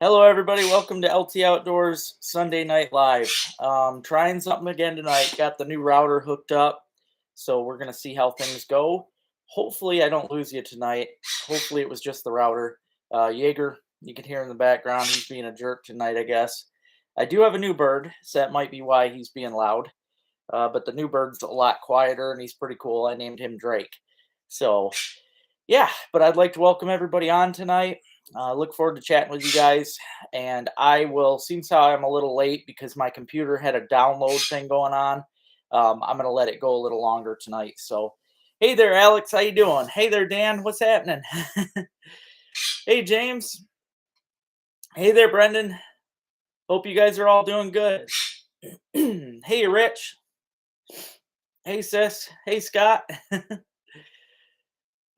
Hello, everybody. Welcome to LT Outdoors Sunday Night Live. Trying something again tonight. Got the new router hooked up, so we're gonna see how things go. Hopefully, I don't lose you tonight. Hopefully, it was just the router. Jaeger, you can hear in the background. He's being a jerk tonight, I guess. I do have a new bird, so that might be why he's being loud. But the new bird's a lot quieter, and he's pretty cool. I named him Drake. So yeah, but I'd like to welcome everybody on tonight. Look forward to chatting with you guys. And I will, since I'm a little late because my computer had a download thing going on, I'm going to let it go a little longer tonight. So, hey there, Alex. How you doing? Hey there, Dan. What's happening? Hey, James. Hey there, Brendan. Hope you guys are all doing good. Hey, Rich. Hey, sis. Hey, Scott.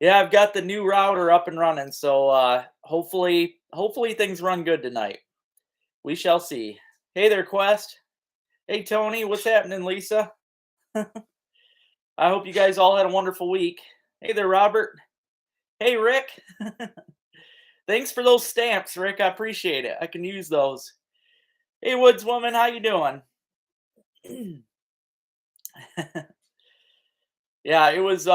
Yeah, I've got the new router up and running, so hopefully things run good tonight. We shall see. Hey there, Quest. Hey Tony, what's happening, Lisa? I hope you guys all had a wonderful week. Hey there, Robert. Hey Rick. Thanks for those stamps, Rick. I appreciate it. I can use those. Hey Woods woman, how you doing? Yeah, it was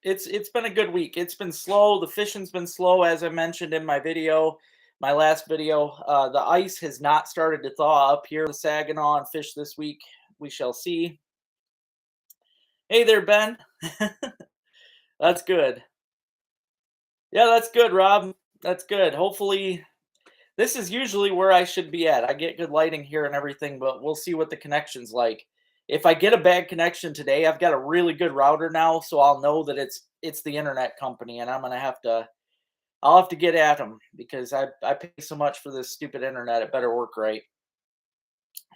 it's been a good week. It's been slow. The fishing's been slow, as I mentioned in my video, my last video. The ice has not started to thaw up here in the Saginaw and fish this week. We shall see. Hey there, Ben. That's good. Yeah, that's good, Rob. That's good. Hopefully, this is usually where I should be at. I get good lighting here and everything, but we'll see what the connection's like. If I get a bad connection today, I've got a really good router now, so I'll know that it's the internet company, and I'll have to get at them because I pay so much for this stupid internet. It better work right.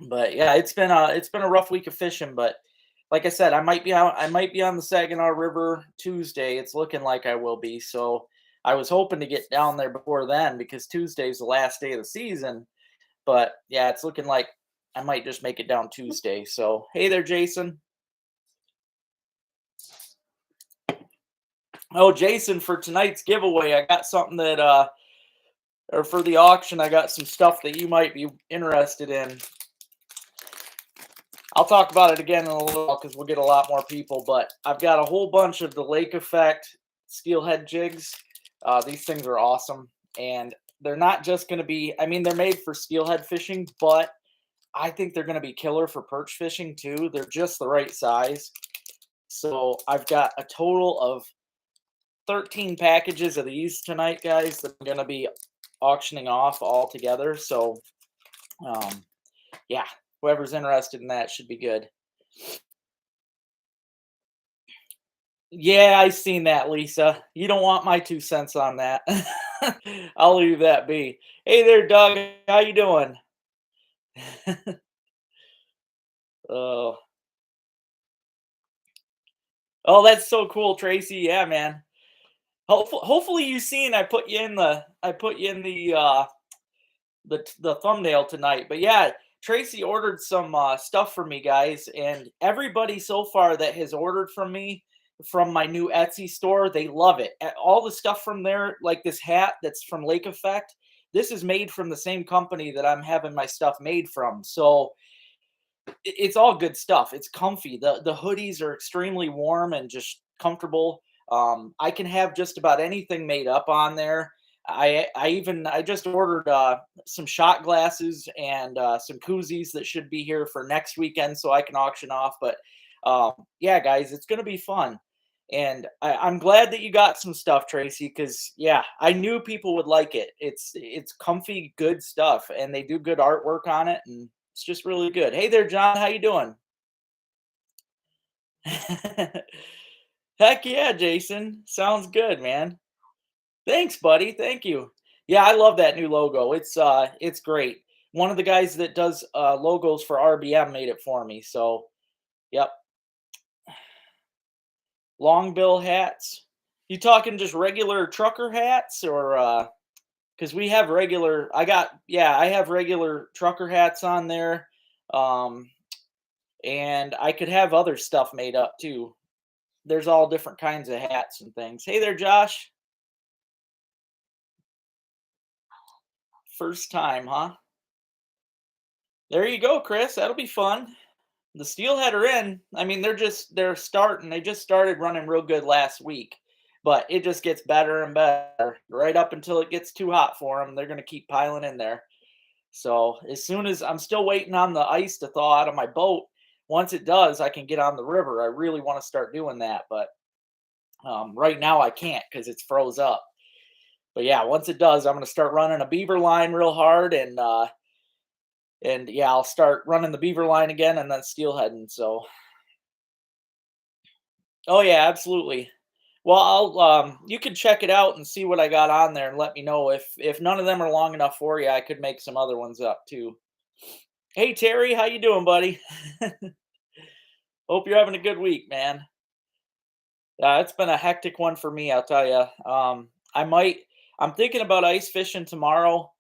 But yeah, it's been a rough week of fishing, but like I said, I might be on the Saginaw River Tuesday. It's looking like I will be. So I was hoping to get down there before then because Tuesday's the last day of the season. But yeah, it's looking like I might just make it down Tuesday. So hey there, Jason. Oh, Jason, for tonight's giveaway, I got something that or for the auction, I got some stuff that you might be interested in. I'll talk about it again in a little because we'll get a lot more people. But I've got a whole bunch of the Lake Effect Steelhead jigs. These things are awesome, and they're not just going to be. I mean, they're made for steelhead fishing, but I think they're going to be killer for perch fishing too. They're just the right size. So I've got a total of 13 packages of these tonight, guys. That I'm going to be auctioning off all together. So, um, yeah, whoever's interested in that should be good. Yeah, I seen that, Lisa. You don't want my 2 cents on that. I'll leave that be. Hey there, Doug. How you doing? Oh, oh, that's so cool, Tracy. Yeah, man. Hopefully you seen I put you in the thumbnail tonight. But yeah, Tracy ordered some stuff for me, guys, and everybody so far that has ordered from me from my new Etsy store, they love it. All the stuff from there, like this hat that's from Lake Effect, this is made from the same company that I'm having my stuff made from. So it's all good stuff. It's comfy. The hoodies are extremely warm and just comfortable. I can have just about anything made up on there. I just ordered some shot glasses and some koozies that should be here for next weekend so I can auction off. But yeah, guys, it's gonna be fun. And I'm glad that you got some stuff, Tracy, because yeah, I knew people would like it. It's comfy, good stuff, and they do good artwork on it, and it's just really good. Hey there, John. How you doing? Heck yeah, Jason. Sounds good, man. Thanks, buddy. Thank you. Yeah, I love that new logo. It's great. One of the guys that does logos for RBM made it for me. So, yep. Long bill hats. You talking just regular trucker hats or because we have regular I have regular trucker hats on there. Um and I could have other stuff made up too. There's all different kinds of hats and things. Hey there, Josh. First time, huh? There you go, Chris. That'll be fun. The Steelhead are in. I mean, they're starting. They just started running real good last week, but it just gets better and better right up until it gets too hot for them. They're going to keep piling in there. So as soon as I'm still waiting on the ice to thaw out of my boat, once it does, I can get on the river. I really want to start doing that, but right now I can't because it's froze up. But yeah, once it does, I'm going to start running a beaver line real hard, and yeah, I'll start running the beaver line again and then steelheading. So oh yeah, absolutely. Well, I'll you can check it out and see what I got on there and let me know if none of them are long enough for you, I could make some other ones up too. Hey Terry, how you doing, buddy? Hope you're having a good week, man. It's been a hectic one for me, I'll tell you. I might. I'm thinking about ice fishing tomorrow.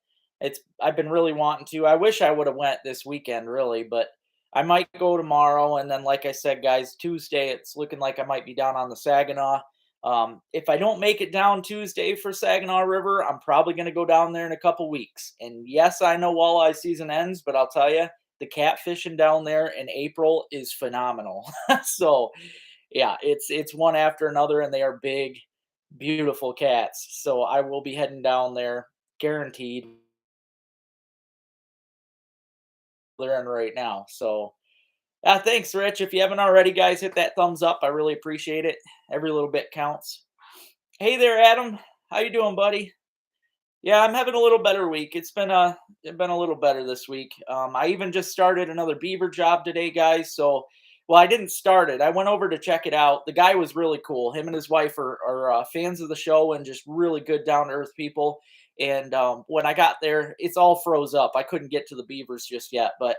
I've been really wanting to. I wish I would have went this weekend, really, but I might go tomorrow. And then, like I said, guys, Tuesday it's looking like I might be down on the Saginaw. If I don't make it down Tuesday for Saginaw River, I'm probably going to go down there in a couple weeks. And yes, I know walleye season ends, but I'll tell you, the catfishing down there in April is phenomenal. So yeah, it's one after another, and they are big, beautiful cats. So I will be heading down there, guaranteed. They're in right now. So thanks, Rich. If you haven't already, guys, hit that thumbs up. I really appreciate it. Every little bit counts. Hey there, Adam. How you doing, buddy? Yeah, I'm having a little better week. It's been a little better this week. I even just started another beaver job today, guys. So, well, I didn't start it. I went over to check it out. The guy was really cool. Him and his wife are fans of the show and just really good, down to earth people. And when I got there, it's all froze up. I couldn't get to the beavers just yet, but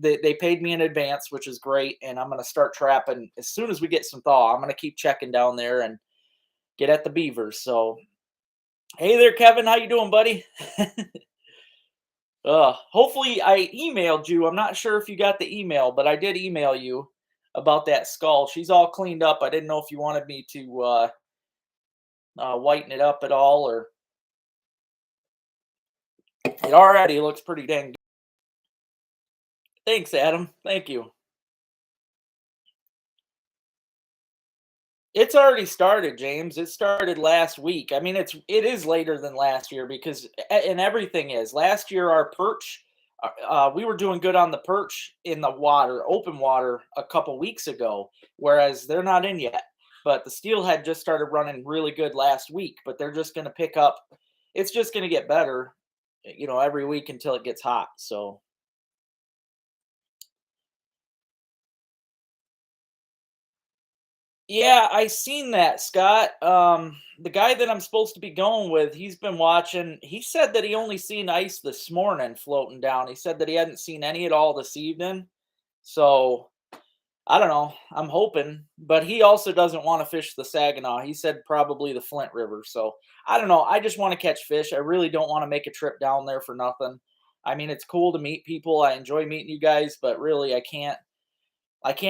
they paid me in advance, which is great. And I'm gonna start trapping as soon as we get some thaw. I'm gonna keep checking down there and get at the beavers. So hey there, Kevin. How you doing, buddy? Hopefully I emailed you. I'm not sure if you got the email, but I did email you about that skull. She's all cleaned up. I didn't know if you wanted me to whiten it up at all, or it already looks pretty dang good. Thanks, Adam. Thank you. It's already started, James. It started last week. I mean, it is later than last year because and everything is. Last year our perch we were doing good on the perch in the water, open water a couple weeks ago, whereas they're not in yet. But the steelhead just started running really good last week, but they're just going to pick up. It's just going to get better, every week until it gets hot. So yeah, I seen that, Scott. The guy that I'm supposed to be going with, he's been watching. He said that he only seen ice this morning floating down. He said that he hadn't seen any at all this evening. So I don't know. I'm hoping, but he also doesn't want to fish the Saginaw. He said probably the Flint River. So I don't know. I just want to catch fish. I really don't want to make a trip down there for nothing. I mean, it's cool to meet people. I enjoy meeting you guys, but really, I can't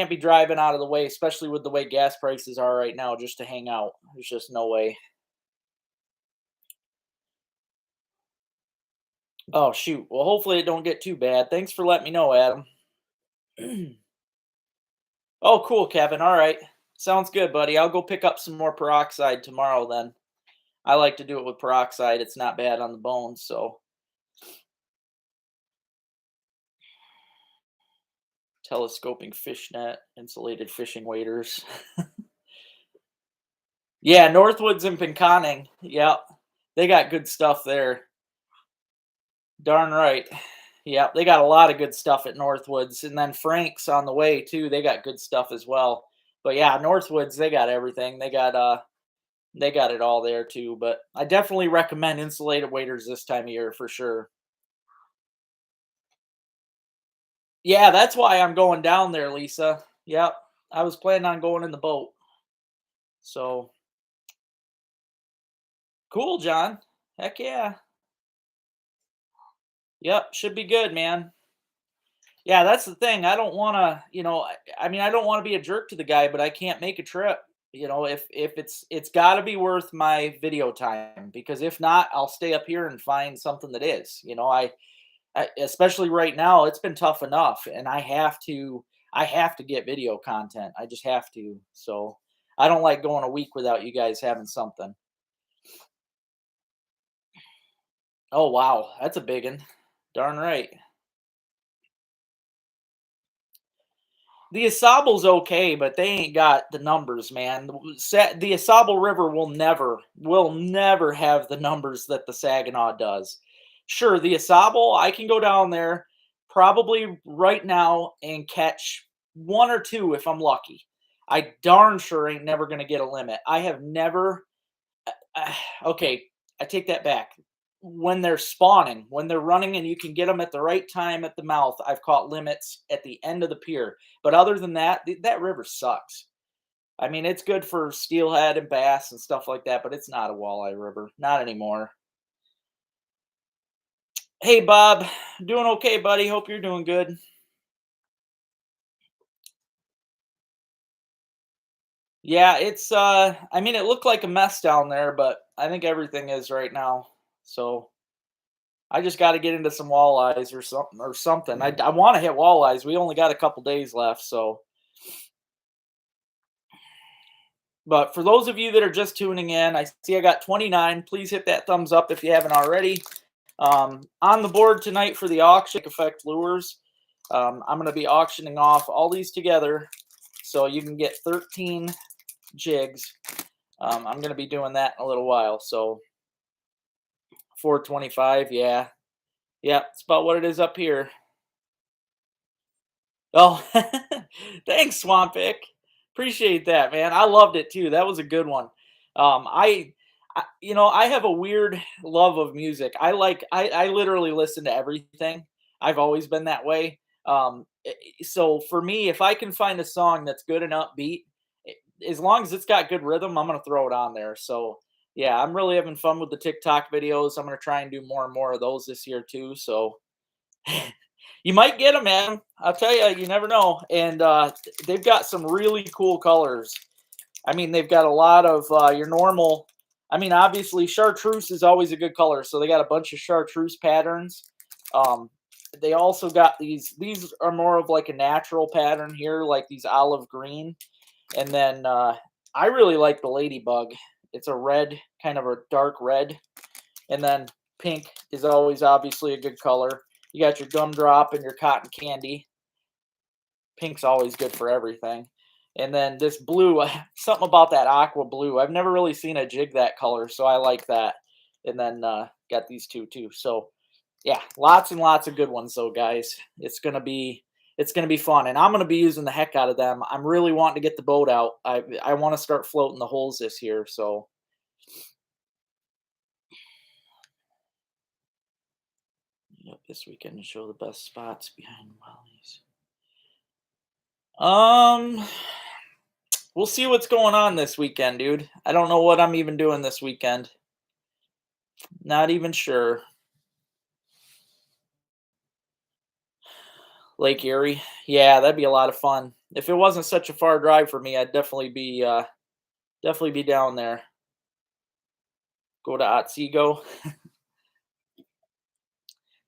be driving out of the way, especially with the way gas prices are right now, just to hang out. There's just no way. Oh shoot. Well, hopefully it don't get too bad. Thanks for letting me know, Adam. Oh, cool, Kevin. All right. Sounds good, buddy. I'll go pick up some more peroxide tomorrow then. I like to do it with peroxide. It's not bad on the bones, so telescoping fishnet, insulated fishing waders. Yeah, Northwoods and Pinconning. Yep. They got good stuff there. Darn right. Yeah, they got a lot of good stuff at Northwoods, and then Frank's on the way too. They got good stuff as well. But yeah, Northwoods, they got everything. They got it all there too. But I definitely recommend insulated waders this time of year for sure. Yeah, that's why I'm going down there, Lisa. Yep. I was planning on going in the boat. So cool, John. Heck yeah. Yep, should be good, man. Yeah, that's the thing. I don't want to, I mean, I don't want to be a jerk to the guy, but I can't make a trip. if it's got to be worth my video time, because if not, I'll stay up here and find something that is. Especially right now, it's been tough enough, and I have to get video content. I just have to. So I don't like going a week without you guys having something. Oh wow, that's a big one. Darn right. The Asable's okay, but they ain't got the numbers, man. The Asable River will never have the numbers that the Saginaw does. Sure, the Asable, I can go down there probably right now and catch one or two if I'm lucky. I darn sure ain't never going to get a limit. I have never okay, I take that back. When they're spawning, when they're running and you can get them at the right time at the mouth, I've caught limits at the end of the pier. But other than that, that river sucks. I mean, it's good for steelhead and bass and stuff like that, but it's not a walleye river. Not anymore. Hey, Bob. Doing okay, buddy. Hope you're doing good. Yeah, I mean, it looked like a mess down there, but I think everything is right now. So I just got to get into some walleyes or something. I want to hit walleyes. We only got a couple days left, so. But for those of you that are just tuning in, I see I got 29. Please hit that thumbs up if you haven't already. On the board tonight for the auction, Effect Lures, I'm going to be auctioning off all these together, so you can get 13 jigs. I'm going to be doing that in a little while. So 425, yeah. Yeah, it's about what it is up here. Oh, thanks, Swampick. Appreciate that, man. I loved it too. That was a good one. I have a weird love of music. I literally listen to everything. I've always been that way. So for me, if I can find a song that's good and upbeat, as long as it's got good rhythm, I'm gonna throw it on there. So yeah, I'm really having fun with the TikTok videos. I'm gonna try and do more and more of those this year too. So you might get them, man. I'll tell you, you never know. And they've got some really cool colors. I mean, they've got a lot of your normal. I mean, obviously, chartreuse is always a good color, so they got a bunch of chartreuse patterns. Um, they also got these. These are more of like a natural pattern here, like these olive green. And then I really like the ladybug. It's a red, kind of a dark red. And then pink is always obviously a good color. You got your gumdrop and your cotton candy. Pink's always good for everything. And then this blue, something about that aqua blue. I've never really seen a jig that color, so I like that. And then got these two too. So yeah, lots and lots of good ones though, guys. It's gonna be fun, and I'm gonna be using the heck out of them. I'm really wanting to get the boat out. I want to start floating the holes this year. So yep, this weekend to show the best spots behind Wally's. Um, we'll see what's going on this weekend, dude. I don't know what I'm even doing this weekend. Not even sure. Lake Erie. Yeah, that'd be a lot of fun. If it wasn't such a far drive for me, I'd definitely be down there. Go to Otsego.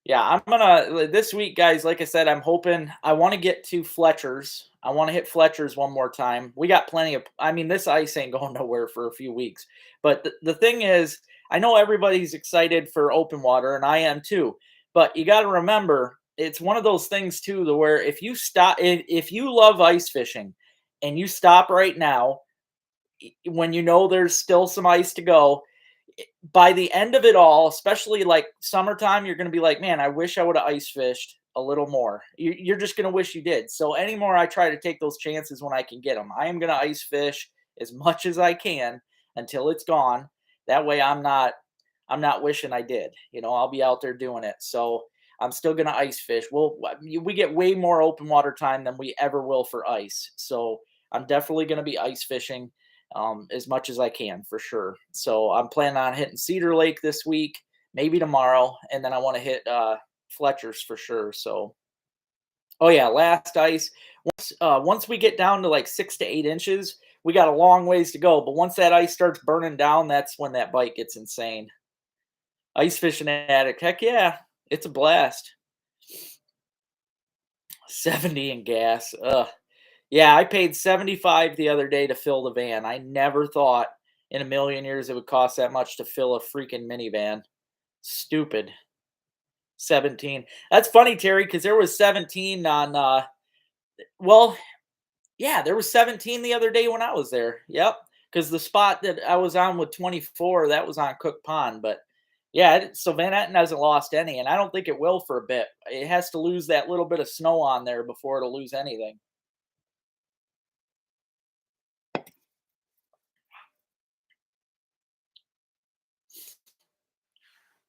Yeah, I'm gonna this week, guys. Like I said, I'm hoping I want to get to Fletcher's. I want to hit Fletcher's one more time. We got plenty of. I mean, this ice ain't going nowhere for a few weeks. But the thing is, I know everybody's excited for open water, and I am too. But you got to remember, it's one of those things too, to where if you stop, if you love ice fishing, and you stop right now, when you know there's still some ice to go, by the end of it all, especially like summertime, you're going to be like, man, I wish I would have ice fished a little more. You're just going to wish you did. So anymore, I try to take those chances when I can get them. I am going to ice fish as much as I can until it's gone. That way I'm not wishing I did. I'll be out there doing it. So I'm still going to ice fish. We get way more open water time than we ever will for ice. So I'm definitely going to be ice fishing as much as I can for sure. So I'm planning on hitting Cedar Lake this week, maybe tomorrow, and then I want to hit Fletcher's for sure. So, oh yeah, last ice. Once we get down to like 6 to 8 inches, we got a long ways to go. But once that ice starts burning down, that's when that bite gets insane. Ice fishing addict, heck yeah, it's a blast. 70 in gas. Ugh. Yeah, I paid 75 the other day to fill the van. I never thought in a million years it would cost that much to fill a freaking minivan. Stupid. 17. That's funny, Terry, because there was 17 on well, yeah, there was 17 the other day when I was there. Yep. Because the spot that I was on with 24, that was on Cook Pond. But yeah, so Van Etten hasn't lost any, and I don't think it will for a bit. It has to lose that little bit of snow on there before it'll lose anything.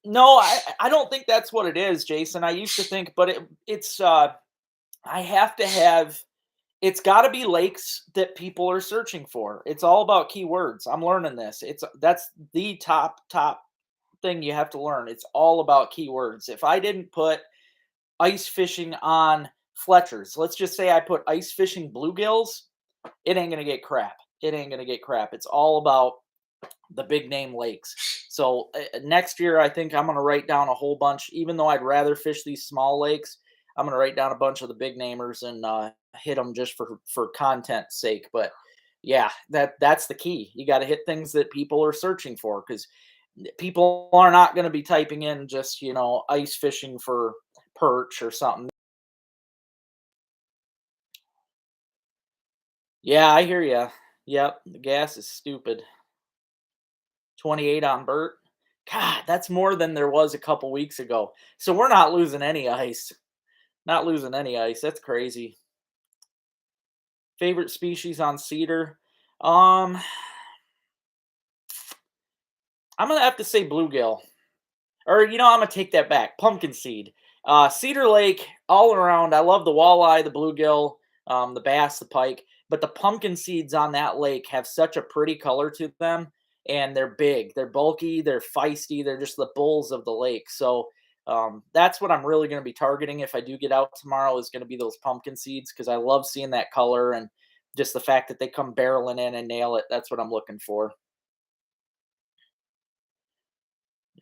No, I don't think that's what it is, Jason. I used to think, but it's I have to have it's got to be lakes that people are searching for. It's all about keywords. I'm learning this. That's the top thing you have to learn. It's all about keywords. If I didn't put ice fishing on Fletcher's, let's just say I put ice fishing bluegills, it ain't gonna get crap. It ain't gonna get crap. It's all about the big name lakes. So next year, I think I'm going to write down a whole bunch. Even though I'd rather fish these small lakes, I'm going to write down a bunch of the big namers and hit them just for content's sake. But yeah, that's the key. You got to hit things that people are searching for because people are not going to be typing in just ice fishing for perch or something. Yeah, I hear you. Yep, the gas is stupid. 28 on Bert. God, that's more than there was a couple weeks ago. So we're not losing any ice. Not losing any ice. That's crazy. Favorite species on cedar? Um, I'm gonna have to say bluegill. Or I'm gonna take that back. Pumpkin seed. Cedar Lake, all around. I love the walleye, the bluegill, the bass, the pike. But the pumpkin seeds on that lake have such a pretty color to them, and they're big, they're bulky, they're feisty, they're just the bulls of the lake. So that's what I'm really going to be targeting if I do get out tomorrow is going to be those pumpkin seeds because I love seeing that color and just the fact that they come barreling in and nail it. That's what I'm looking for.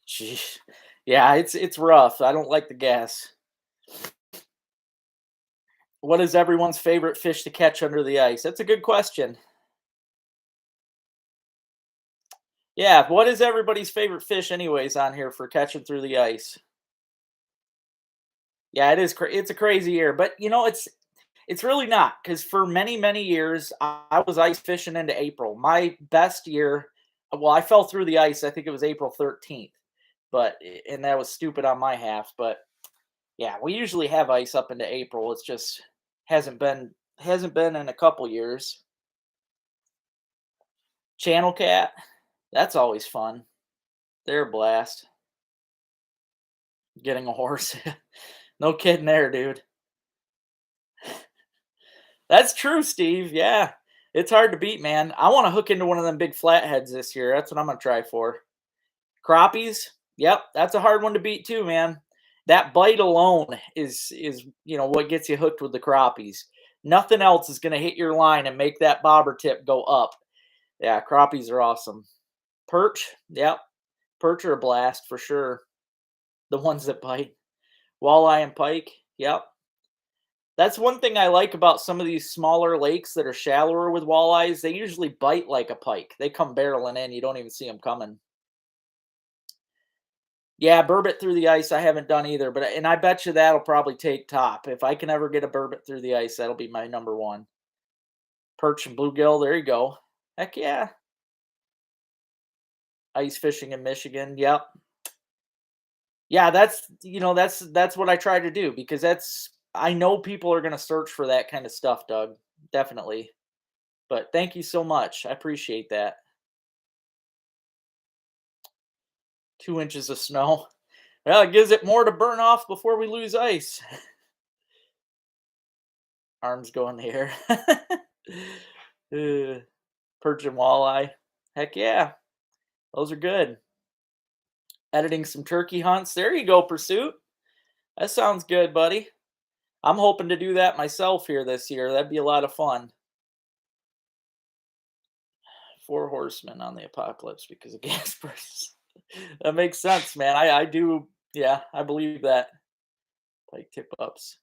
Jeez. Yeah, it's rough. I don't like the gas. What is everyone's favorite fish to catch under the ice? That's a good question. Yeah, what is everybody's favorite fish anyways on here for catching through the ice? Yeah, it is it's a crazy year, but it's really not because for many years I was ice fishing into April. My best year, well, I fell through the ice. I think it was April 13th, but and that was stupid on my half. But yeah, we usually have ice up into April. It's just hasn't been in a couple years. Channel cat, that's always fun. They're a blast. Getting a horse, no kidding there, dude. That's true, Steve. Yeah. It's hard to beat, man. I want to hook into one of them big flatheads this year. That's what I'm going to try for. Crappies. Yep, that's a hard one to beat too, man. That bite alone is what gets you hooked with the crappies. Nothing else is going to hit your line and make that bobber tip go up. Yeah, crappies are awesome. Perch. Yep. Perch are a blast for sure. The ones that bite. Walleye and pike. Yep. That's one thing I like about some of these smaller lakes that are shallower with walleyes. They usually bite like a pike. They come barreling in. You don't even see them coming. Yeah, burbot through the ice I haven't done either, but and I bet you that'll probably take top. If I can ever get a burbot through the ice, that'll be my number one. Perch and bluegill, there you go. Heck yeah. Ice fishing in Michigan. Yep. Yeah, that's what I try to do because I know people are going to search for that kind of stuff, Doug. Definitely. But thank you so much. I appreciate that. 2 inches of snow. Well, it gives it more to burn off before we lose ice. Arms go in the air. Perch and walleye. Heck yeah. Those are good. Editing some turkey hunts. There you go, Pursuit. That sounds good, buddy. I'm hoping to do that myself here this year. That'd be a lot of fun. Four horsemen on the apocalypse because of gas prices. That makes sense, man. I do. Yeah, I believe that. Pike tip ups.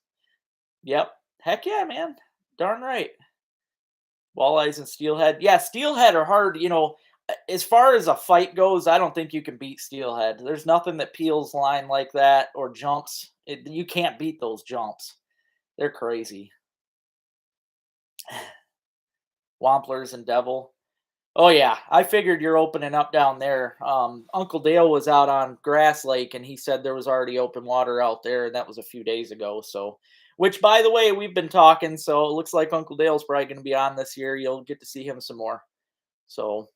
Yep. Heck yeah, man. Darn right. Walleyes and steelhead. Yeah, steelhead are hard. As far as a fight goes, I don't think you can beat steelhead. There's nothing that peels line like that or jumps. You can't beat those jumps. They're crazy. Wamplers and devil. Oh yeah, I figured you're opening up down there. Uncle Dale was out on Grass Lake, and he said there was already open water out there, and that was a few days ago. So, which by the way, we've been talking, so it looks like Uncle Dale's probably going to be on this year. You'll get to see him some more. So,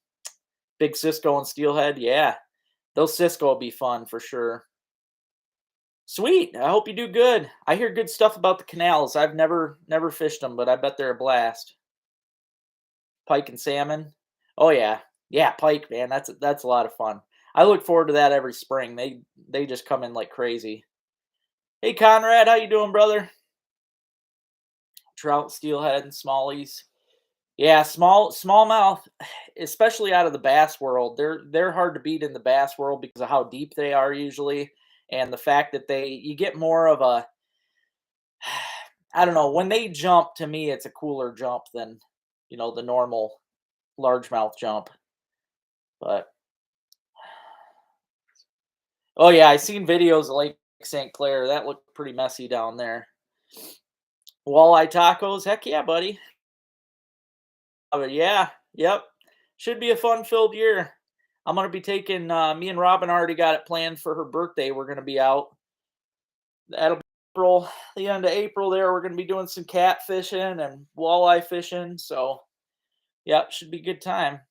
big Cisco and Steelhead, yeah, those Cisco will be fun for sure. Sweet. I hope you do good. I hear good stuff about the canals. I've never fished them, but I bet they're a blast. Pike and salmon. Oh yeah, yeah, pike, man. That's a lot of fun. I look forward to that every spring. They just come in like crazy. Hey Conrad, how you doing, brother? Trout, steelhead, and smallies. Yeah, smallmouth, especially out of the bass world. They're hard to beat in the bass world because of how deep they are usually, and the fact that you get more of a I don't know, when they jump to me it's a cooler jump than the normal largemouth jump. But oh yeah, I seen videos of Lake St. Clair. That looked pretty messy down there. Walleye tacos, heck yeah, buddy. Yeah, yep. Should be a fun-filled year. I'm gonna be taking. Me and Robin already got it planned for her birthday. We're gonna be out. That'll be April, the end of April. There, we're gonna be doing some cat fishing and walleye fishing. So, yep, should be a good time.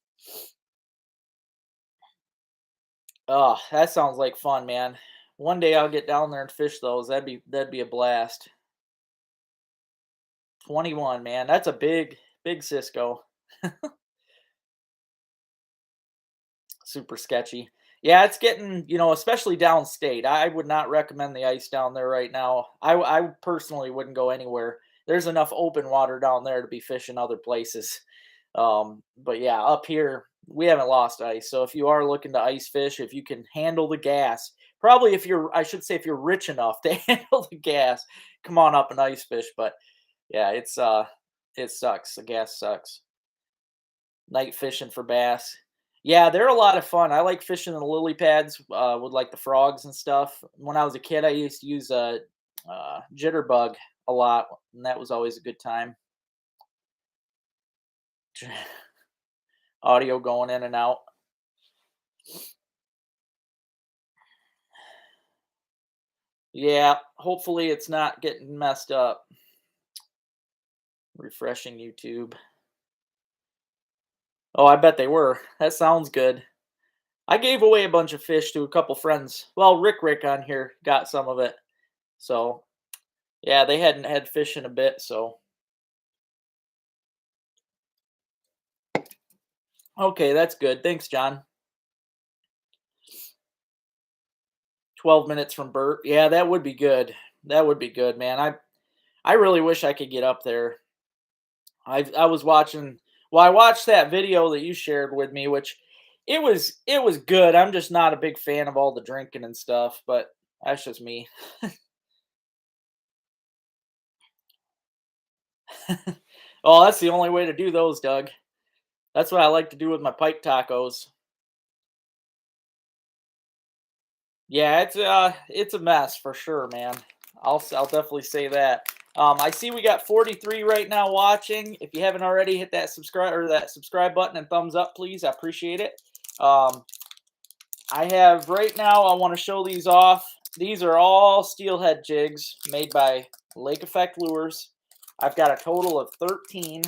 Oh, that sounds like fun, man. One day I'll get down there and fish those. That'd be a blast. 21, man. That's a big Cisco. Super sketchy. Yeah, it's getting, especially downstate. I would not recommend the ice down there right now. I personally wouldn't go anywhere. There's enough open water down there to be fishing other places. But yeah, up here we haven't lost ice. So if you are looking to ice fish, if you can handle the gas, probably I should say if you're rich enough to handle the gas, come on up and ice fish. But yeah, it sucks. The gas sucks. Night fishing for bass. Yeah, they're a lot of fun. I like fishing in the lily pads with like the frogs and stuff. When I was a kid, I used to use a jitterbug a lot, and that was always a good time. Audio going in and out. Yeah, hopefully it's not getting messed up. Refreshing YouTube. Oh, I bet they were. That sounds good. I gave away a bunch of fish to a couple friends. Well, Rick on here got some of it. So, yeah, they hadn't had fish in a bit, so okay, that's good. Thanks, John. 12 minutes from Burt. Yeah, that would be good. That would be good, man. I really wish I could get up there. I was watching I watched that video that you shared with me, which it was good. I'm just not a big fan of all the drinking and stuff, but that's just me. Oh, that's the only way to do those, Doug. That's what I like to do with my pike tacos. Yeah, it's a mess for sure, man. I'll definitely say that. I see we got 43 right now watching. If you haven't already, hit that subscribe button and thumbs up, please. I appreciate it. Um, I have right now. I want to show these off. These are all steelhead jigs made by Lake Effect Lures. I've got a total of 13,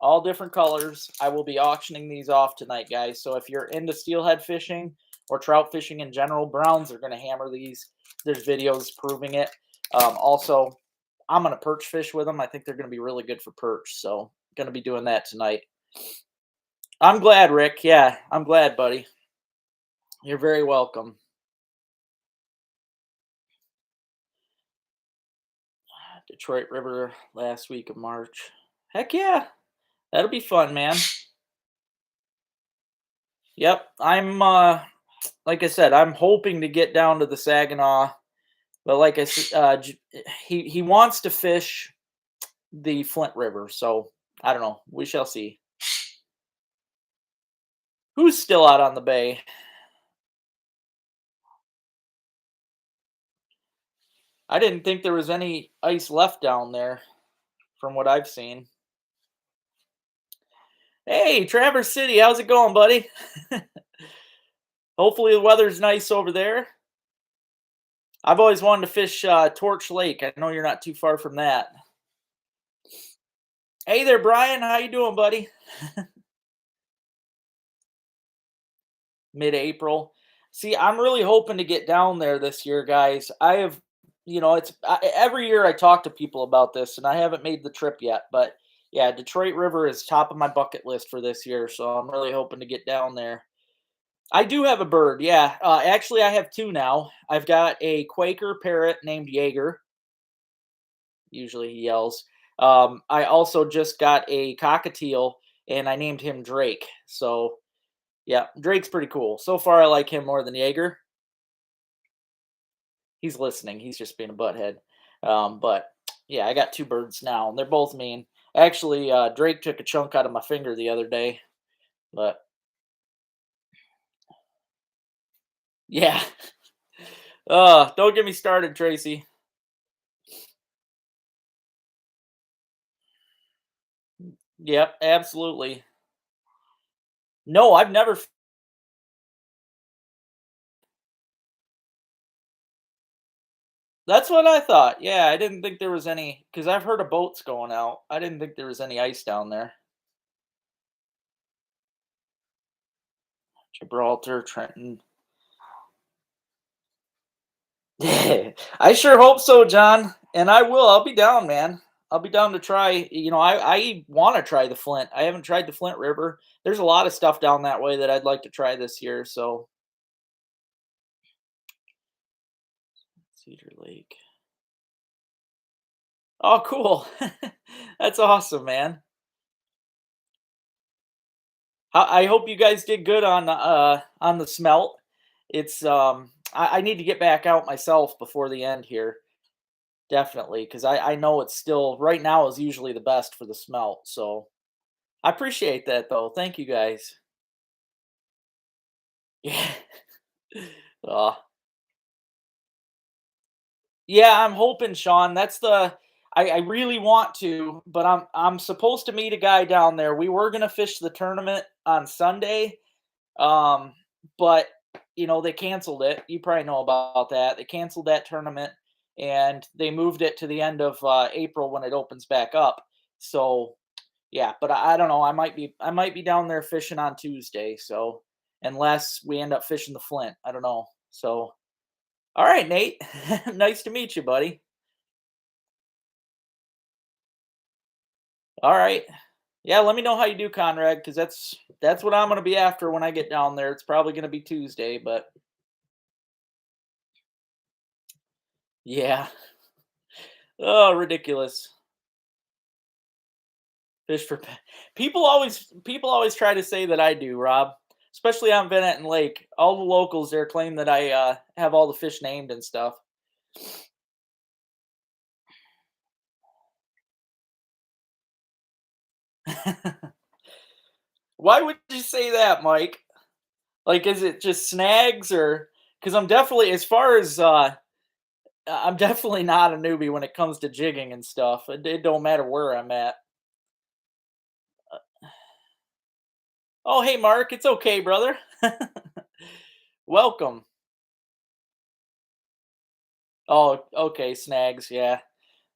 all different colors. I will be auctioning these off tonight, guys. So if you're into steelhead fishing or trout fishing in general, Browns are going to hammer these. There's videos proving it. Also, I'm going to perch fish with them. I think they're going to be really good for perch. So going to be doing that tonight. I'm glad, Rick. Yeah, I'm glad, buddy. You're very welcome. Detroit River last week of March. Heck yeah. That'll be fun, man. Yep. I'm like I said, I'm hoping to get down to the Saginaw, but like I said, he wants to fish the Flint River, so I don't know. We shall see. Who's still out on the bay? I didn't think there was any ice left down there from what I've seen. Hey, Traverse City, how's it going, buddy? Hopefully the weather's nice over there. I've always wanted to fish Torch Lake. I know you're not too far from that. Hey there, Brian. How you doing, buddy? Mid-April. See, I'm really hoping to get down there this year, guys. I have, every year I talk to people about this, and I haven't made the trip yet. But yeah, Detroit River is top of my bucket list for this year, so I'm really hoping to get down there. I do have a bird, yeah. Actually, I have two now. I've got a Quaker parrot named Jaeger. Usually he yells. I also just got a cockatiel, and I named him Drake. So yeah, Drake's pretty cool. So far, I like him more than Jaeger. He's listening. He's just being a butthead. But yeah, I got two birds now, and they're both mean. Actually, Drake took a chunk out of my finger the other day, but yeah. Don't get me started, Tracy. Yep, absolutely. No, I've never. That's what I thought. Yeah, I didn't think there was any because I've heard of boats going out. I didn't think there was any ice down there. Gibraltar, Trenton. I sure hope so, John. And I will. I'll be down, man. I'll be down to try. I want to try the Flint. I haven't tried the Flint River. There's a lot of stuff down that way that I'd like to try this year. So Cedar Lake. Oh, cool. That's awesome, man. I hope you guys did good on the smelt. It's I need to get back out myself before the end here. Definitely, because I know it's still right now is usually the best for the smelt. So I appreciate that though. Thank you guys. Yeah. Uh, yeah, I'm hoping, Sean. That's the I really want to, but I'm supposed to meet a guy down there. We were gonna fish the tournament on Sunday, um, but they canceled it. You probably know about that. They canceled that tournament and they moved it to the end of April when it opens back up. So yeah, but I don't know. I might be down there fishing on Tuesday. So unless we end up fishing the Flint, I don't know. So all right, Nate. Nice to meet you, buddy. All right. Yeah, let me know how you do, Conrad, because that's what I'm gonna be after when I get down there. It's probably gonna be Tuesday, but yeah. Oh, ridiculous. Fish for people always try to say that I do, Rob. Especially on Benetton Lake. All the locals there claim that I have all the fish named and stuff. Why would you say that, Mike? Like, is it just snags or because I'm definitely as far as I'm definitely not a newbie when it comes to jigging and stuff. It don't matter where I'm at. Oh, hey, Mark. It's okay, brother. Welcome. Oh, okay, snags. Yeah.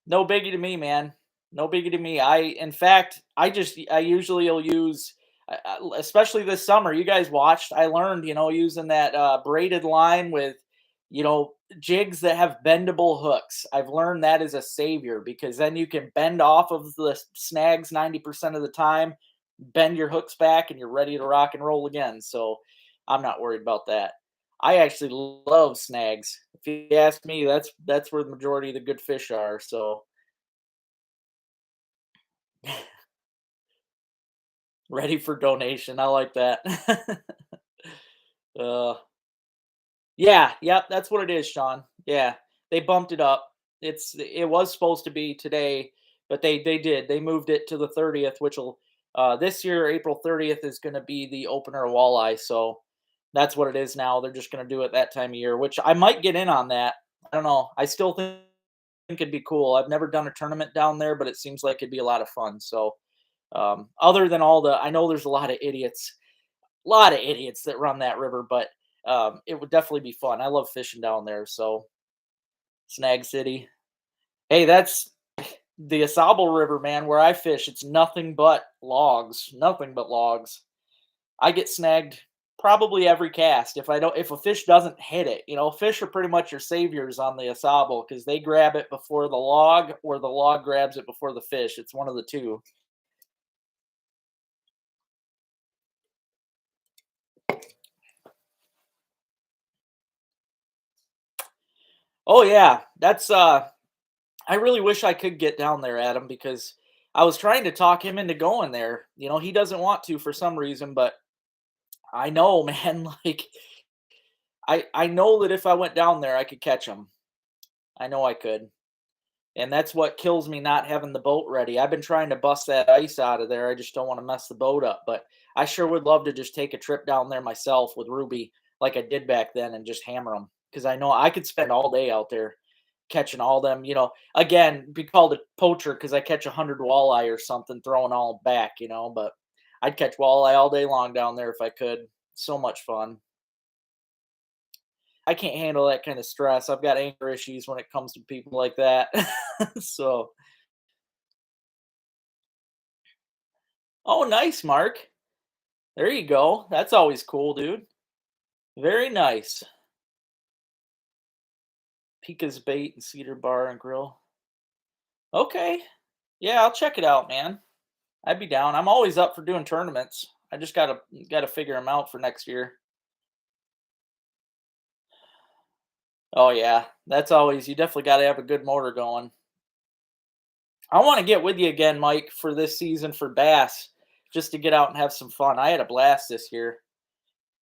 No biggie to me, man. No biggie to me. In fact, I usually will use, especially this summer. You guys watched. I learned, using that braided line with, jigs that have bendable hooks. I've learned that is a savior because then you can bend off of the snags 90% of the time, bend your hooks back, and you're ready to rock and roll again. So I'm not worried about that. I actually love snags. If you ask me, that's where the majority of the good fish are. So ready for donation. I like that. Uh, yeah, yep, that's what it is, Sean. Yeah, they bumped it up. It was supposed to be today, but they did. They moved it to the 30th, which will this year April 30th is going to be the opener of walleye. So that's what it is now. They're just going to do it that time of year, which I might get in on that. I don't know. I still think it'd be cool. I've never done a tournament down there, but it seems like it'd be a lot of fun. So other than all the, I know there's a lot of idiots that run that river, but it would definitely be fun. I love fishing down there. So Snag City. Hey, that's the Asable River, man, where I fish. It's nothing but logs, nothing but logs. I get snagged probably every cast. If a fish doesn't hit it, fish are pretty much your saviors on the Asable because they grab it before the log, or the log grabs it before the fish. It's one of the two. Oh yeah, that's I really wish I could get down there, Adam, because I was trying to talk him into going there. He doesn't want to for some reason, but I know, man, like I know that if I went down there, I could catch him. I know I could. And that's what kills me not having the boat ready. I've been trying to bust that ice out of there. I just don't want to mess the boat up, but I sure would love to just take a trip down there myself with Ruby like I did back then and just hammer them because I know I could spend all day out there catching all them, again, be called a poacher because I catch 100 walleye or something, throwing all back, but I'd catch walleye all day long down there if I could. So much fun. I can't handle that kind of stress. I've got anger issues when it comes to people like that. So, oh, nice, Mark. There you go. That's always cool, dude. Very nice. Pika's Bait and Cedar Bar and Grill. Okay. Yeah, I'll check it out, man. I'd be down. I'm always up for doing tournaments. I just gotta figure them out for next year. Oh yeah, that's always, you definitely got to have a good motor going. I want to get with you again, Mike, for this season for bass, just to get out and have some fun. I had a blast this year,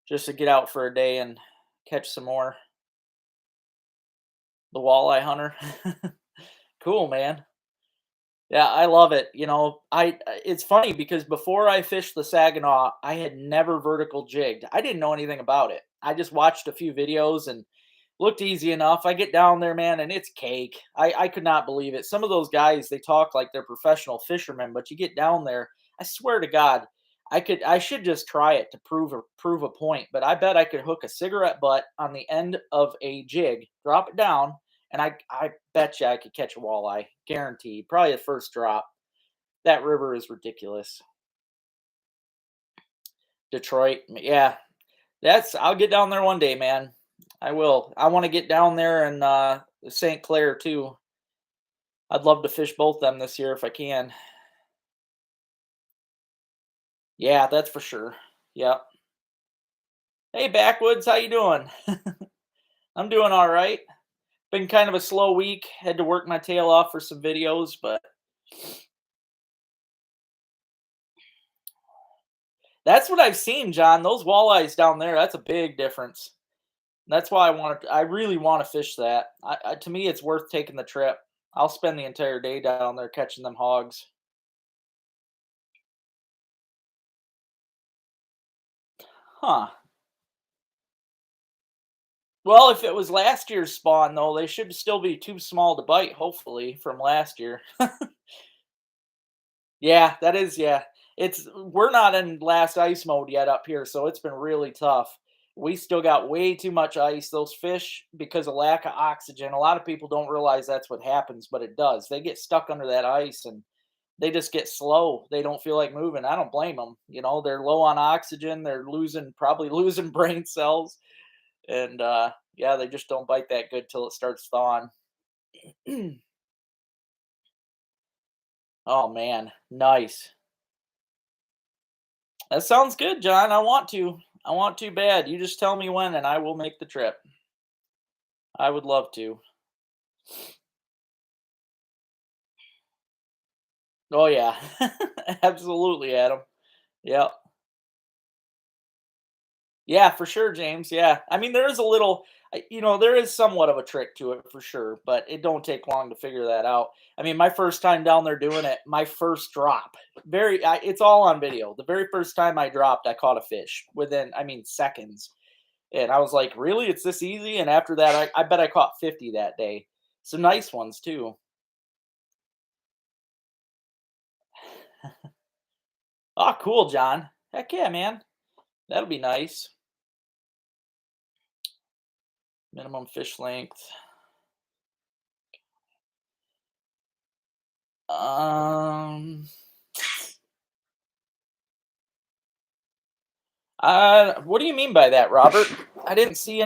just to get out for a day and catch some more. The walleye hunter. Cool, man. Yeah, I love it. It's funny because before I fished the Saginaw, I had never vertical jigged. I didn't know anything about it. I just watched a few videos and looked easy enough. I get down there, man, and it's cake. I could not believe it. Some of those guys, they talk like they're professional fishermen, but you get down there, I swear to God, I should just try it to prove a point. But I bet I could hook a cigarette butt on the end of a jig, drop it down, and I bet you I could catch a walleye, guaranteed. Probably the first drop. That river is ridiculous. Detroit, yeah, I'll get down there one day, man. I will. I want to get down there and St. Clair too. I'd love to fish both them this year if I can. Yeah, that's for sure. Yep. Hey, Backwoods, how you doing? I'm doing all right. Been kind of a slow week. Had to work my tail off for some videos, but that's what I've seen, John. Those walleyes down there, that's a big difference. That's why I really want to fish that. To me, it's worth taking the trip. I'll spend the entire day down there catching them hogs. Huh. Well, if it was last year's spawn, though, they should still be too small to bite, hopefully, from last year. Yeah, that is, yeah. We're not in last ice mode yet up here, so it's been really tough. We still got way too much ice. Those fish, because of lack of oxygen, a lot of people don't realize that's what happens, but it does. They get stuck under that ice and they just get slow. They don't feel like moving. I don't blame them. They're low on oxygen. They're probably losing brain cells. And yeah, they just don't bite that good till it starts thawing. Oh man, nice. That sounds good, John. I want to. I want to bad. You just tell me when and I will make the trip. I would love to. Oh yeah. Absolutely, Adam. Yep. Yeah, for sure, James. Yeah. I mean, there is a little, there is somewhat of a trick to it for sure, but it don't take long to figure that out. I mean, my first time down there doing it, my first drop, it's all on video. The very first time I dropped, I caught a fish within, I mean, seconds. And I was like, really? It's this easy? And after that, I bet I caught 50 that day. Some nice ones too. Oh, cool, John. Heck yeah, man. That'll be nice. Minimum fish length. Um, what do you mean by that, Robert? I didn't see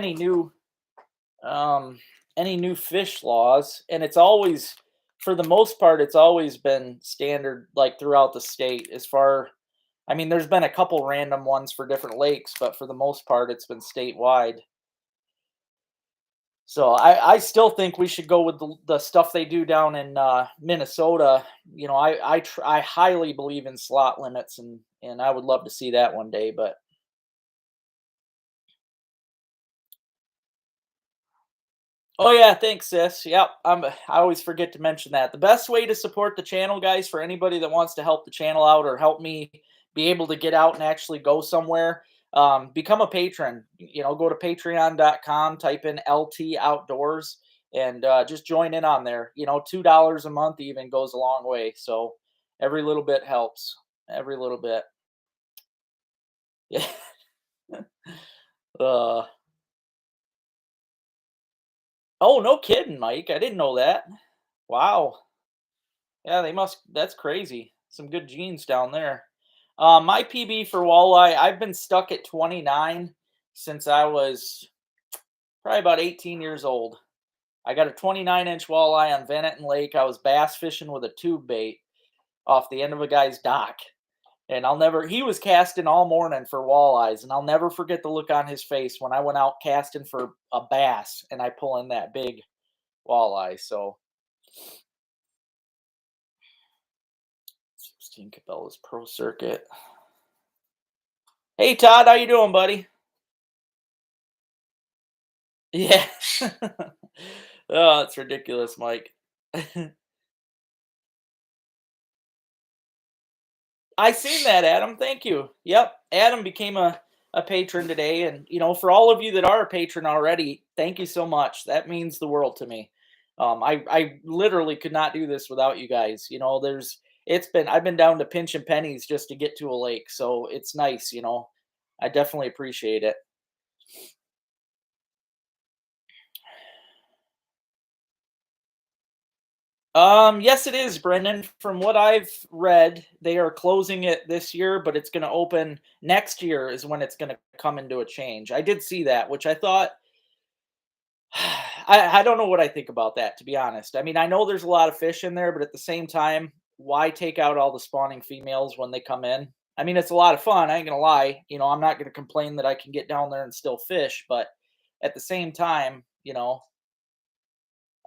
um, any new fish laws, and it's always, for the most part, it's always been standard like throughout the state. As far, I mean, there's been a couple random ones for different lakes, but for the most part, it's been statewide. So I still think we should go with the stuff they do down in Minnesota. I highly believe in slot limits, and I would love to see that one day. But oh yeah, thanks, sis. Yep, I always forget to mention that. The best way to support the channel, guys, for anybody that wants to help the channel out or help me be able to get out and actually go somewhere, become a patron. Go to patreon.com, type in LT Outdoors, and just join in on there. $2 a month even goes a long way. So every little bit helps. Every little bit. Yeah. uh, oh, no kidding, Mike. I didn't know that. Wow. Yeah, they must. That's crazy. Some good genes down there. My PB for walleye, I've been stuck at 29 since I was probably about 18 years old. I got a 29-inch walleye on Venetton Lake. I was bass fishing with a tube bait off the end of a guy's dock. And he was casting all morning for walleyes. And I'll never forget the look on his face when I went out casting for a bass and I pull in that big walleye. So 16 Cabela's Pro Circuit. Hey Todd, how you doing, buddy? Yeah. Oh, it's ridiculous, Mike. I seen that, Adam. Thank you. Yep. Adam became a patron today. And, for all of you that are a patron already, thank you so much. That means the world to me. I literally could not do this without you guys. I've been down to pinching pennies just to get to a lake. So it's nice. I definitely appreciate it. Yes, it is, Brendan. From what I've read, they are closing it this year, but it's going to open next year is when it's going to come into a change. I did see that, which I thought, I don't know what I think about that, to be honest. I mean, I know there's a lot of fish in there, but at the same time, why take out all the spawning females when they come in? I mean, it's a lot of fun. I ain't gonna lie. I'm not gonna complain that I can get down there and still fish, but at the same time,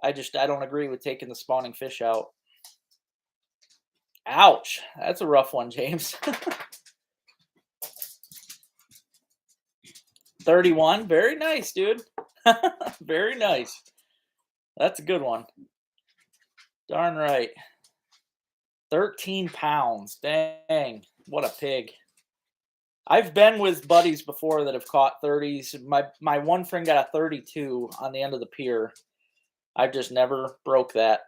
I don't agree with taking the spawning fish out. Ouch. That's a rough one, James. 31. Very nice, dude. Very nice. That's a good one. Darn right. 13 pounds. Dang. What a pig. I've been with buddies before that have caught 30s. My one friend got a 32 on the end of the pier. I just never broke that.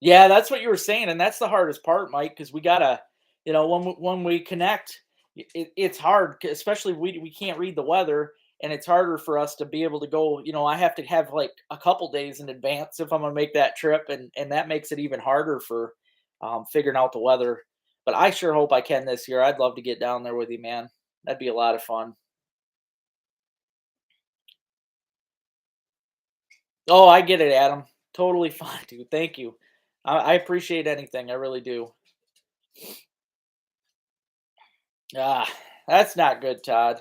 Yeah, that's what you were saying, and that's the hardest part, Mike, because we gotta, when we connect, it's hard, especially we can't read the weather, and it's harder for us to be able to go. I have to have like a couple days in advance if I'm gonna make that trip, and that makes it even harder for figuring out the weather. But I sure hope I can this year. I'd love to get down there with you, man. That'd be a lot of fun. Oh, I get it, Adam. Totally fine, dude. Thank you. I appreciate anything. I really do. Ah, that's not good, Todd.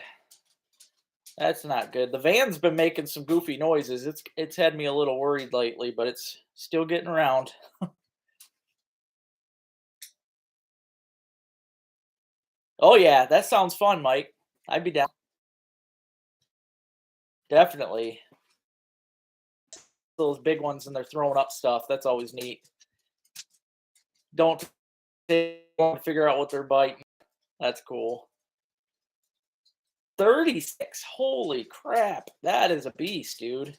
That's not good. The van's been making some goofy noises. It's had me a little worried lately, but it's still getting around. Oh yeah, that sounds fun, Mike. I'd be down. Definitely. Those big ones and they're throwing up stuff. That's always neat. Don't take long to figure out what they're biting. That's cool. 36. Holy crap. That is a beast, dude.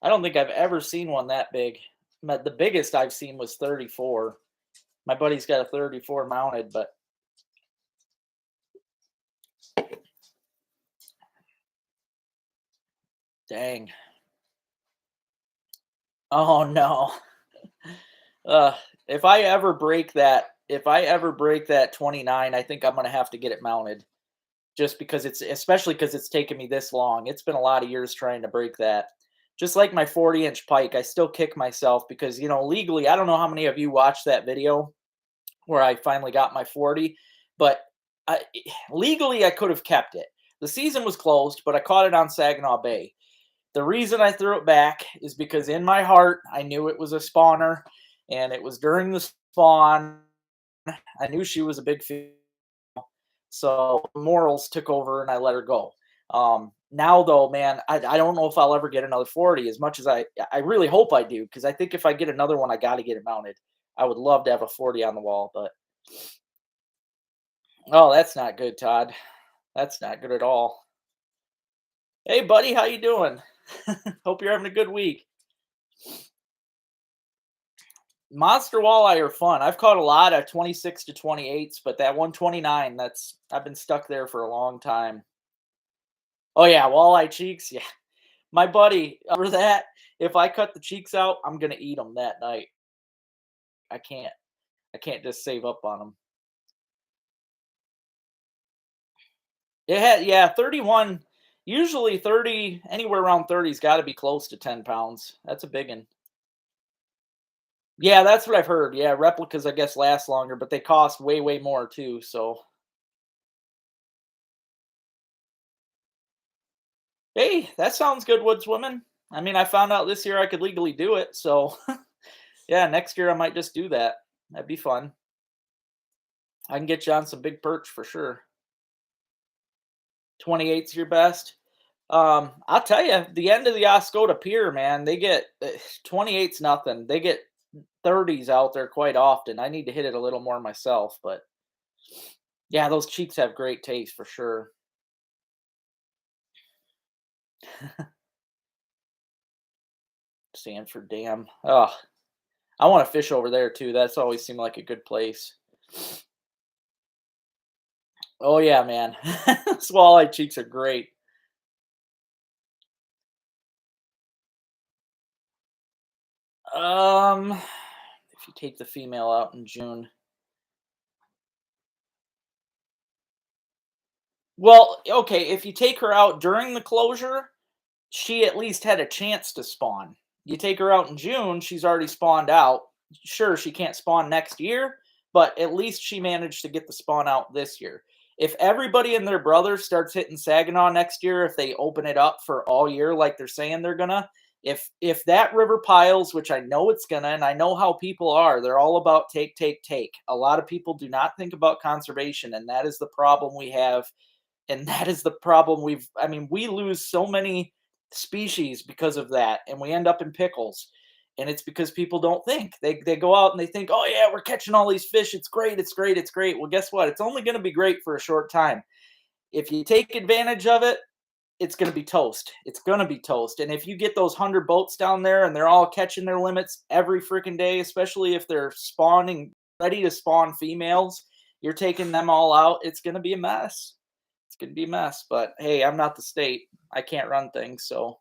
I don't think I've ever seen one that big. The biggest I've seen was 34. My buddy's got a 34 mounted, but dang. Oh no. Uh, if I ever break that 29, I think I'm gonna have to get it mounted. Just because it's especially because it's taken me this long. It's been a lot of years trying to break that. Just like my 40-inch pike, I still kick myself because legally, I don't know how many of you watched that video where I finally got my 40, but I, legally I could have kept it. The season was closed, but I caught it on Saginaw Bay. The reason I threw it back is because in my heart, I knew it was a spawner, and it was during the spawn. I knew she was a big female, so morals took over and I let her go. Now though, man, I don't know if I'll ever get another 40 as much as I really hope I do, because I think if I get another one, I got to get it mounted. I would love to have a 40 on the wall, but oh, that's not good, Todd. That's not good at all. Hey, buddy, how you doing? Hope you're having a good week. Monster walleye are fun. I've caught a lot of 26 to 28s, but that 129, I've been stuck there for a long time. Oh yeah, walleye cheeks. Yeah, my buddy over that. If I cut the cheeks out, I'm gonna eat them that night. I can't. I can't just save up on them. Yeah, 31. Usually 30, anywhere around 30's got to be close to 10 pounds. That's a big one. Yeah, that's what I've heard. Yeah, replicas I guess last longer, but they cost way, way more too. So, hey, that sounds good, woodswoman. I mean, I found out this year I could legally do it. So, yeah, next year I might just do that. That'd be fun. I can get you on some big perch for sure. 28's your best. I'll tell you, the end of the Oscoda Pier, man, they get 28's nothing. They get 30's out there quite often. I need to hit it a little more myself, but yeah, those cheeks have great taste for sure. Sanford Dam. Oh, I want to fish over there too. That's always seemed like a good place. Oh yeah, man. Walleye cheeks are great. If you take the female out in June. Well, okay, if you take her out during the closure, she at least had a chance to spawn. You take her out in June, she's already spawned out. Sure, she can't spawn next year, but at least she managed to get the spawn out this year. If everybody and their brother starts hitting Saginaw next year, if they open it up for all year like they're saying they're gonna, if that river piles, which I know it's gonna, and I know how people are, they're all about take, take, take. A lot of people do not think about conservation, and that is the problem we have, and that is the problem we lose so many species because of that, and we end up in pickles. And it's because people don't think. They go out and they think, oh yeah, we're catching all these fish, it's great, it's great, it's great. Well, guess what? It's only going to be great for a short time. If you take advantage of it, it's going to be toast. It's going to be toast. And if you get those 100 boats down there and they're all catching their limits every freaking day, especially if they're spawning, ready to spawn females, you're taking them all out, it's going to be a mess. It's going to be a mess. But hey, I'm not the state. I can't run things. So,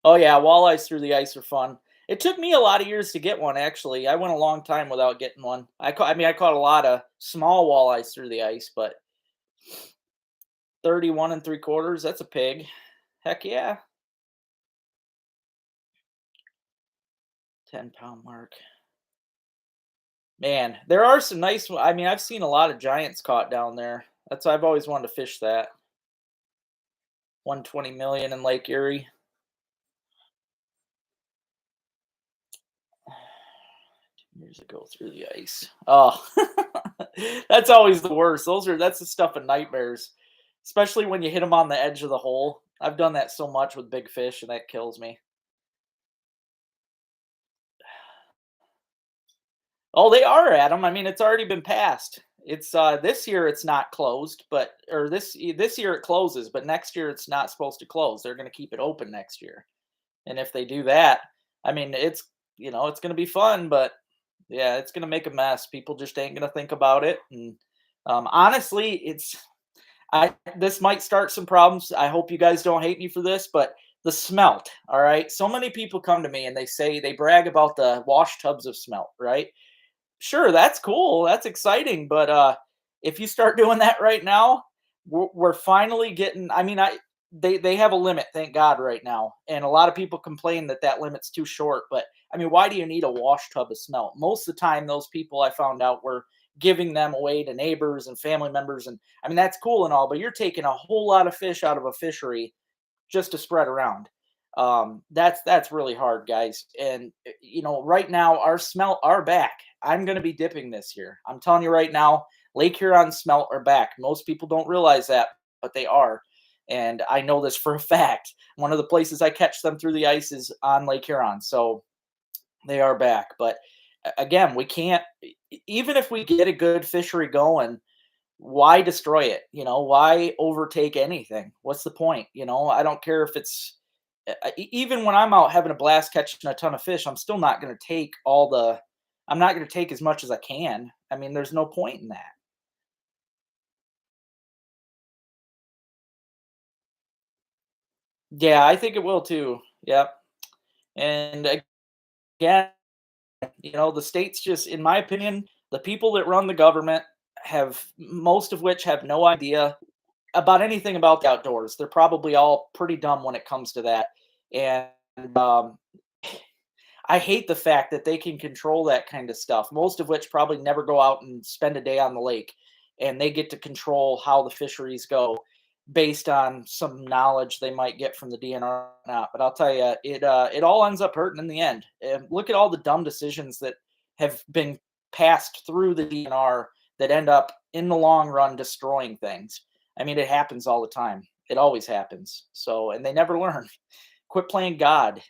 oh yeah, walleyes through the ice are fun. It took me a lot of years to get one. Actually, I went a long time without getting one. I caught a lot of small walleyes through the ice, but 31 and 3/4. That's a pig. Heck yeah. 10-pound mark. Man, there are some nice. I mean, I've seen a lot of giants caught down there. I've always wanted to fish that. 120 million in Lake Erie. Here's it go through the ice. Oh, that's always the worst. That's the stuff of nightmares, especially when you hit them on the edge of the hole. I've done that so much with big fish, and that kills me. Oh, they are, Adam. I mean, it's already been passed. It's this year it's not closed, but or this year it closes, but next year it's not supposed to close. They're going to keep it open next year. And if they do that, I mean, it's going to be fun, but yeah, it's going to make a mess. People just ain't going to think about it. And honestly, I this might start some problems. I hope you guys don't hate me for this, but the smelt, all right? So many people come to me and they brag about the wash tubs of smelt, right? Sure, that's cool. That's exciting, but if you start doing that right now, we're finally getting. I mean, they have a limit, thank God, right now, and a lot of people complain that that limit's too short. But I mean, why do you need a wash tub of smelt? Most of the time, those people I found out were giving them away to neighbors and family members, and I mean that's cool and all, but you're taking a whole lot of fish out of a fishery just to spread around. That's really hard, guys. And right now our smelt are back. I'm going to be dipping this year. I'm telling you right now, Lake Huron smelt are back. Most people don't realize that, but they are. And I know this for a fact. One of the places I catch them through the ice is on Lake Huron. So they are back. But again, we can't, even if we get a good fishery going, why destroy it? Why overtake anything? What's the point? I don't care if it's even when I'm out having a blast catching a ton of fish, I'm not going to take as much as I can. I mean, there's no point in that. Yeah, I think it will too. Yep. And again, the states just, in my opinion, the people that run the government have most of which have no idea about anything about the outdoors. They're probably all pretty dumb when it comes to that. And I hate the fact that they can control that kind of stuff, most of which probably never go out and spend a day on the lake. And they get to control how the fisheries go based on some knowledge they might get from the DNR or not. But I'll tell you, it all ends up hurting in the end. Look at all the dumb decisions that have been passed through the DNR that end up in the long run destroying things. I mean, it happens all the time. It always happens. So, and they never learn. Quit playing God.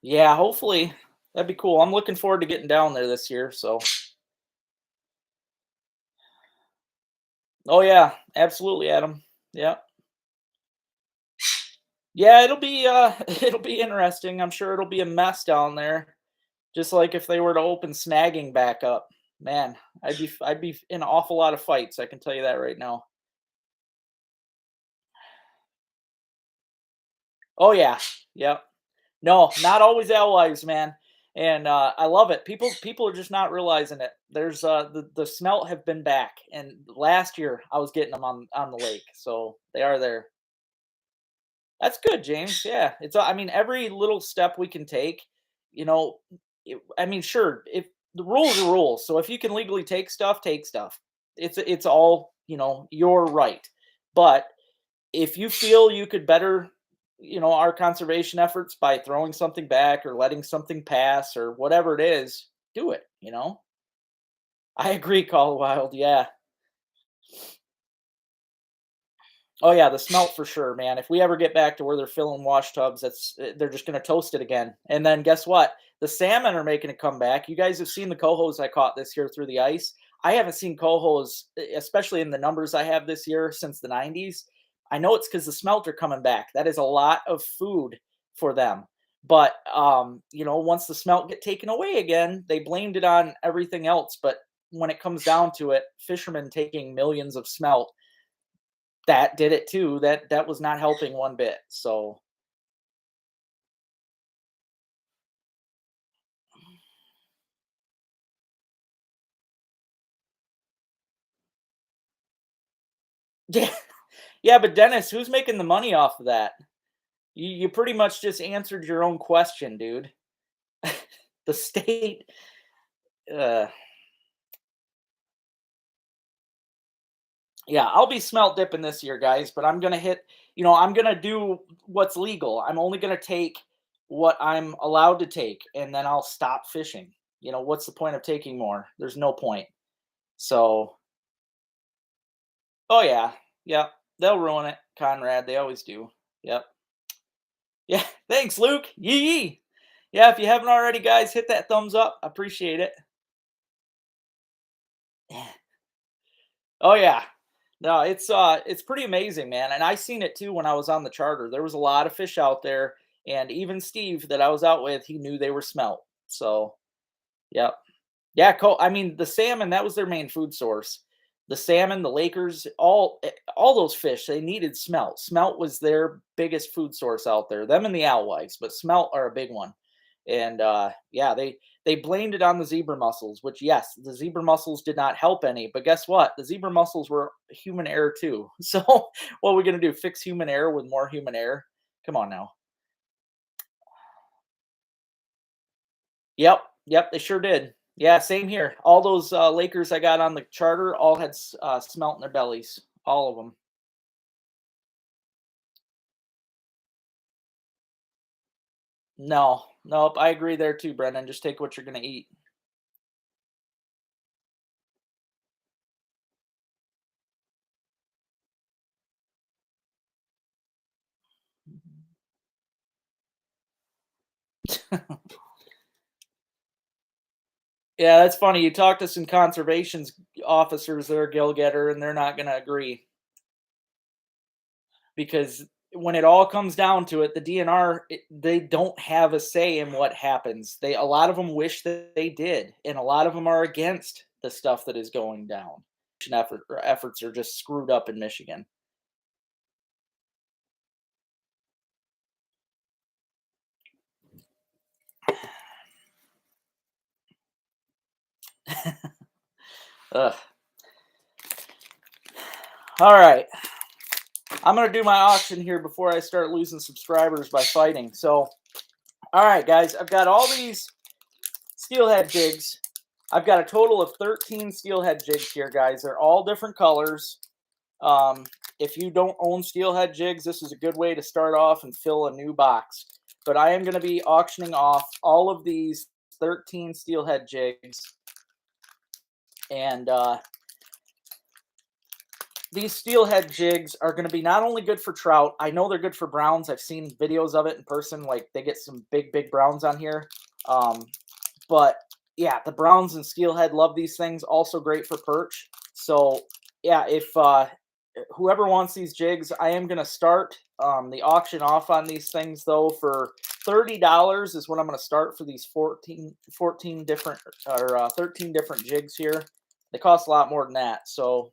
Yeah, hopefully that'd be cool. I'm looking forward to getting down there this year. So, oh yeah, absolutely, Adam. Yeah, yeah, it'll be it'll be interesting. I'm sure it'll be a mess down there. Just like if they were to open snagging back up, man, I'd be in an awful lot of fights. I can tell you that right now. Oh yeah, yep. No, not always allies, man. And I love it. People are just not realizing it. There's the smelt have been back, and last year I was getting them on the lake, so they are there. That's good, James. Yeah, I mean, every little step we can take, you know. I mean, sure, if the rules are rules, so if you can legally take stuff, take stuff. It's all your right. But if you feel you could better, our conservation efforts by throwing something back or letting something pass or whatever it is, do it. I agree, Call Wild. Yeah. Oh yeah, the smelt for sure, man. If we ever get back to where they're filling wash tubs, they're just gonna toast it again. And then guess what? The salmon are making a comeback. You guys have seen the cohos I caught this year through the ice. I haven't seen cohos, especially in the numbers I have this year since the '90s. I know it's because the smelt are coming back. That is a lot of food for them. But once the smelt get taken away again, they blamed it on everything else. But when it comes down to it, fishermen taking millions of smelt that did it too. That was not helping one bit. So yeah, yeah. But Dennis, who's making the money off of that? You pretty much just answered your own question, dude. The state. Uh, yeah, I'll be smelt dipping this year, guys. But I'm gonna hit. you know, I'm gonna do what's legal. I'm only gonna take what I'm allowed to take, and then I'll stop fishing. You know, what's the point of taking more? There's no point. So, oh yeah, yep, they'll ruin it, Conrad. They always do. Yep. Yeah. Thanks, Luke. Yee yee. Yeah. If you haven't already, guys, hit that thumbs up. I appreciate it. Yeah. Oh yeah. No, it's pretty amazing, man. And I seen it too when I was on the charter. There was a lot of fish out there, and even Steve that I was out with, he knew they were smelt. So, yep. Yeah, I mean, the salmon, that was their main food source. The salmon, the Lakers, all those fish, they needed smelt. Smelt was their biggest food source out there. Them and the alewives, but smelt are a big one. And yeah, they blamed it on the zebra mussels, which yes, the zebra mussels did not help any. But guess what? The zebra mussels were human error too. So what are we gonna do? Fix human error with more human error? Come on now. Yep, yep, they sure did. Yeah, same here. All those Lakers I got on the charter all had smelt in their bellies, all of them. No, nope, I agree there too, Brendan. Just take what you're gonna eat. Yeah, that's funny. You talk to some conservation officers that are gill getter, and they're not gonna agree because when it all comes down to it, the DNR they don't have a say in what happens. They a lot of them wish that they did, and a lot of them are against the stuff that is going down. Efforts are just screwed up in Michigan. Ugh. All right, I'm gonna do my auction here before I start losing subscribers by fighting. So, all right, guys, I've got all these steelhead jigs. I've got a total of 13 steelhead jigs here, guys. They're all different colors. Um, if you don't own steelhead jigs, this is a good way to start off and fill a new box. But I am going to be auctioning off all of these 13 steelhead jigs. And these steelhead jigs are going to be not only good for trout. I know they're good for browns. I've seen videos of it in person. Like they get some big browns on here. But yeah, the browns and steelhead love these things. Also great for perch. So yeah, if whoever wants these jigs, I am going to start the auction off on these things though for $30 is what I'm going to start for these 14 different or 13 different jigs here. They cost a lot more than that. So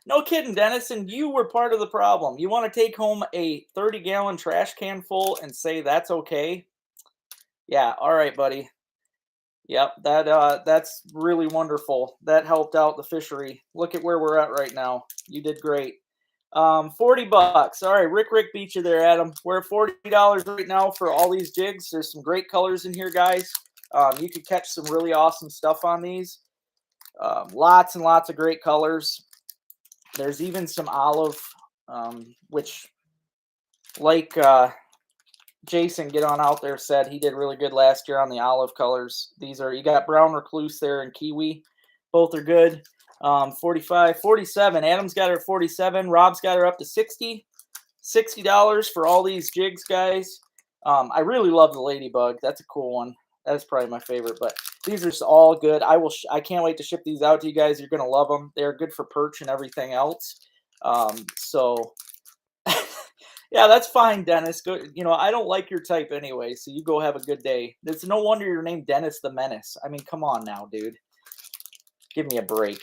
no kidding, Dennis. And you were part of the problem. You want to take home a 30-gallon trash can full and say that's okay? Yeah, all right, buddy. Yep, that's really wonderful. That helped out the fishery. Look at where we're at right now. You did great. 40 bucks. All right, Rick beat you there, Adam. We're at $40 right now for all these jigs. There's some great colors in here, guys. You could catch some really awesome stuff on these. Lots and lots of great colors. There's even some olive, which, like Jason, get on out there, said he did really good last year on the olive colors. These are, you got brown recluse there and kiwi. Both are good. 45, 47. Adam's got her at 47. Rob's got her up to 60. $60 for all these jigs, guys. I really love the ladybug. That's a cool one. That's probably my favorite, but these are just all good. I can't wait to ship these out to you guys. You're going to love them. They're good for perch and everything else. So yeah, that's fine, Dennis. Go. You know, I don't like your type anyway, so you go have a good day. It's no wonder you're named Dennis the Menace. I mean, come on now, dude. Give me a break.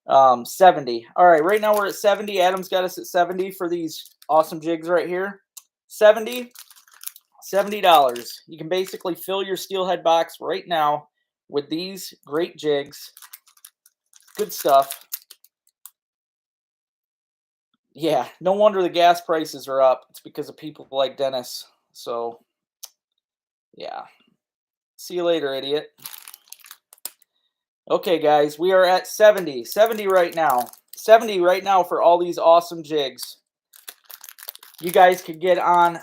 70. All right, right now we're at 70. Adam's got us at 70 for these awesome jigs right here. 70. $70. You can basically fill your steelhead box right now with these great jigs. Good stuff. Yeah, no wonder the gas prices are up. It's because of people like Dennis. So, yeah. See you later, idiot. Okay, guys, we are at 70 right now. 70 right now for all these awesome jigs. You guys could get on,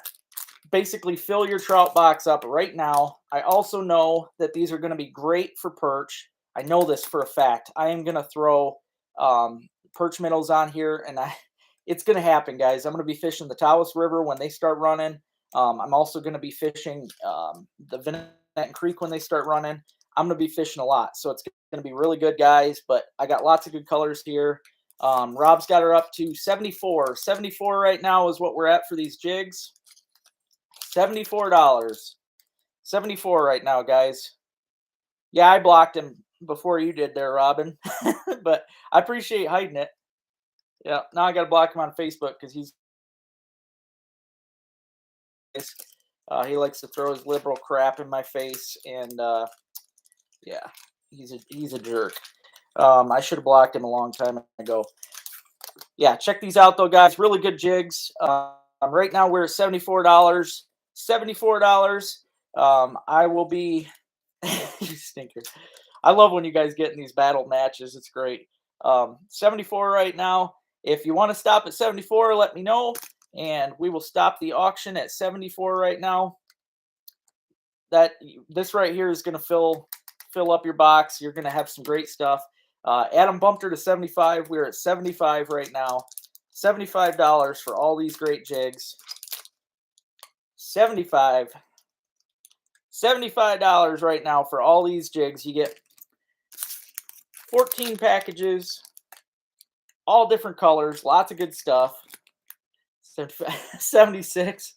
basically fill your trout box up right now. I also know that these are going to be great for perch. I know this for a fact. I am going to throw perch minnows on here, and it's going to happen, guys. I'm going to be fishing the Tawas River when they start running. I'm also going to be fishing the Vinette Creek when they start running. I'm going to be fishing a lot, so it's going to be really good, guys. But I got lots of good colors here. Rob's got her up to 74. 74 right now is what we're at for these jigs. $74. 74 right now, guys. Yeah, I blocked him before you did there, Robin. But I appreciate hiding it. Yeah, now I got to block him on Facebook because he likes to throw his liberal crap in my face, and yeah, he's a jerk. I should have blocked him a long time ago. Yeah, check these out though, guys. Really good jigs. Right now we're at $74. $74. I will be you stinker. I love when you guys get in these battle matches. It's great. 74 right now. If you want to stop at 74, let me know, and we will stop the auction at 74 right now. This right here is going to fill up your box. You're going to have some great stuff. Adam bumped her to 75. We're at 75 right now. $75 for all these great jigs. 75. $75 right now for all these jigs. You get 14 packages, all different colors, lots of good stuff. 76.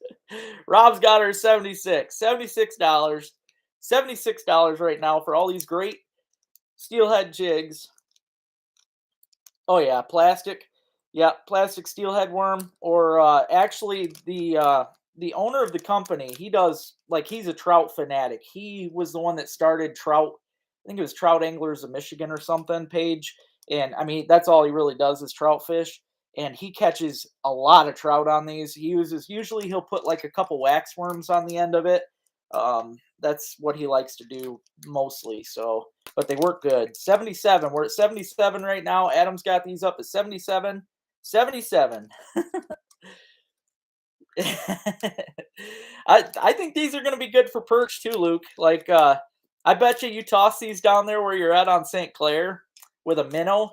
Rob's got her 76. $76. $76 right now for all these great steelhead jigs. Oh yeah, plastic. Yeah, plastic steelhead worm. Or actually the owner of the company, he's a trout fanatic. He was the one that started Trout, I think it was Trout Anglers of Michigan or something page. And I mean, that's all he really does is trout fish. And he catches a lot of trout on these. Usually he'll put like a couple wax worms on the end of it. That's what he likes to do mostly. So, but they work good. 77. We're at 77 right now. Adam's got these up at 77. 77. I think these are going to be good for perch too, Luke. Like I bet you toss these down there where you're at on St. Clair with a minnow,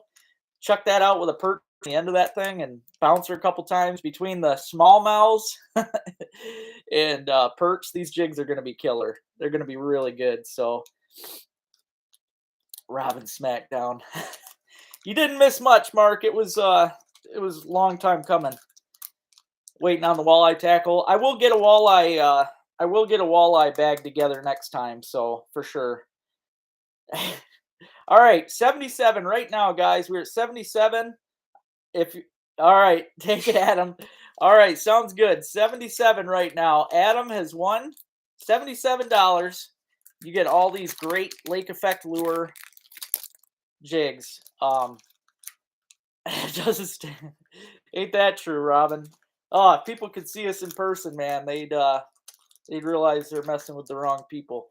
chuck that out with a perch at the end of that thing and bounce her a couple times between the smallmouths and perch. These jigs are going to be killer. They're going to be really good. So Robin Smackdown. You didn't miss much, Mark. It was a long time coming. Waiting on the walleye tackle. I will get a walleye. I will get a walleye bag together next time. So for sure. All right, 77 right now, guys. We're at 77. All right, take it, Adam. All right, sounds good. 77 right now. Adam has won $77. You get all these great lake effect lure jigs. Doesn't ain't that true, Robin? Oh, if people could see us in person, man, they'd realize they're messing with the wrong people.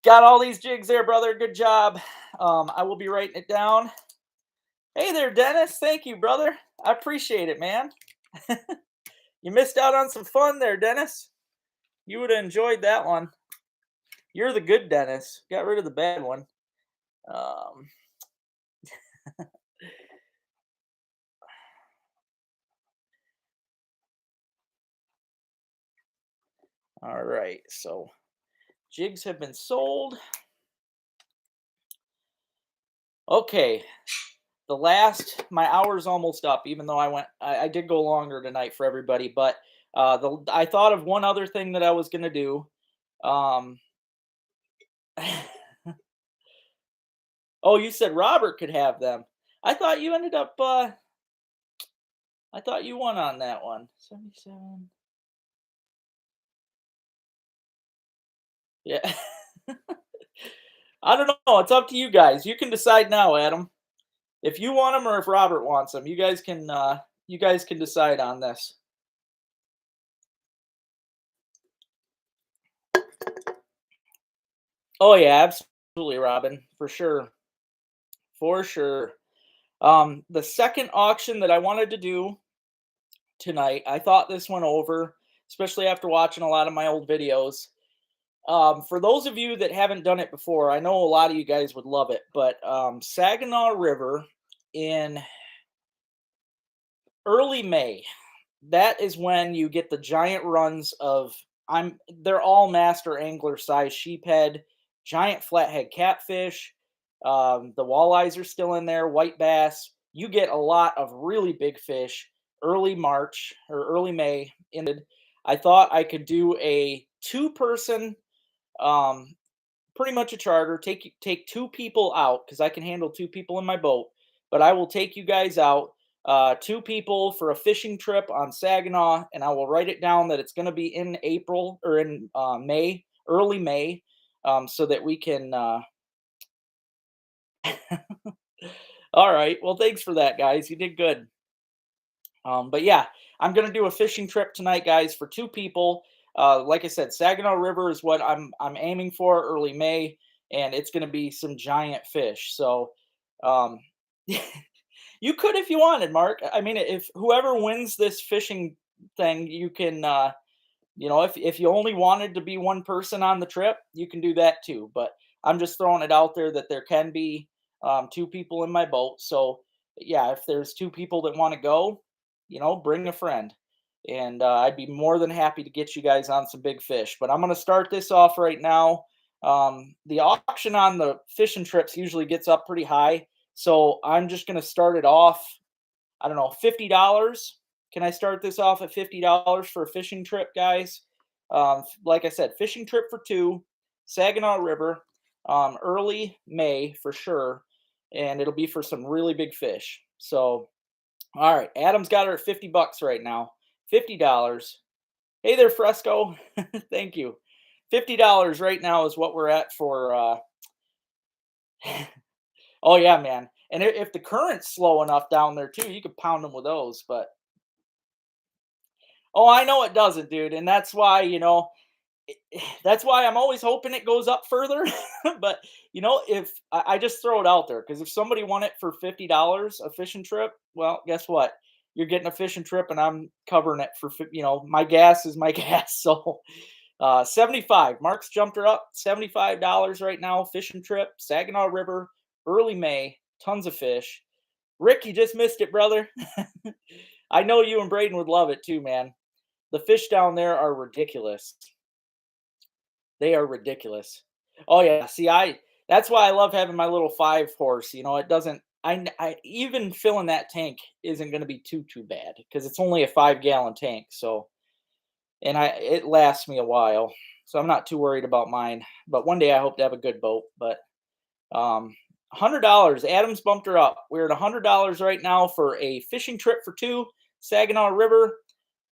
Got all these jigs there, brother. Good job. I will be writing it down. Hey there, Dennis. Thank you, brother. I appreciate it, man. You missed out on some fun there, Dennis. You would have enjoyed that one. You're the good Dennis. Got rid of the bad one. All right, so jigs have been sold. Okay, my hour's almost up. Even though I did go longer tonight for everybody, but I thought of one other thing that I was gonna do. Um, oh, you said Robert could have them. I thought you ended up. I thought you won on that one. 77. Yeah. I don't know. It's up to you guys. You can decide now, Adam. If you want them or if Robert wants them, you guys can decide on this. Oh yeah, absolutely, Robin, for sure. for sure. The second auction that I wanted to do tonight, I thought this one over, especially after watching a lot of my old videos. For those of you that haven't done it before, I know a lot of you guys would love it, but Saginaw River in early May, that is when you get the giant runs of they're all master angler size sheephead, giant flathead catfish. The walleyes are still in there, white bass. You get a lot of really big fish early March or early May. I thought I could do a two-person, um, pretty much a charter. Take two people out because I can handle two people in my boat. But I will take you guys out, two people for a fishing trip on Saginaw, and I will write it down that it's going to be in April or in May, early May, so that we can. All right. Well, thanks for that, guys. You did good. But yeah, I'm gonna do a fishing trip tonight, guys, for two people. Like I said, Saginaw River is what I'm aiming for early May, and it's gonna be some giant fish. So, um, you could if you wanted, Mark. I mean, if whoever wins this fishing thing, you can, if you only wanted to be one person on the trip, you can do that too. But I'm just throwing it out there that there can be two people in my boat. So yeah, if there's two people that want to go, bring a friend, and I'd be more than happy to get you guys on some big fish. But I'm going to start this off right now. The auction on the fishing trips usually gets up pretty high, so I'm just going to start it off. I don't know, $50. Can I start this off at $50 for a fishing trip, guys? Like I said, fishing trip for two, Saginaw River, early May for sure, and it'll be for some really big fish. So, all right, Adam's got her at $50 right now. $50. Hey there, Fresco. Thank you. $50 right now is what we're at for. Oh yeah, man. And if the current's slow enough down there too, you could pound them with those. But oh, I know it doesn't, dude, and that's why that's why I'm always hoping it goes up further. But if I just throw it out there, because if somebody won it for $50 a fishing trip, well, guess what? You're getting a fishing trip, and I'm covering it for my gas is my gas. So 75. Mark's jumped her up $75 right now. Fishing trip, Saginaw River, early May, tons of fish. Rick, you just missed it, brother. I know you and Braden would love it too, man. The fish down there are ridiculous. They are ridiculous. Oh yeah, see, that's why I love having my little 5 horse. It doesn't. I even filling that tank isn't going to be too bad because it's only a 5 gallon tank. So, and it lasts me a while, so I'm not too worried about mine. But one day I hope to have a good boat. But $100. Adams bumped her up. We're at $100 right now for a fishing trip for two, Saginaw River.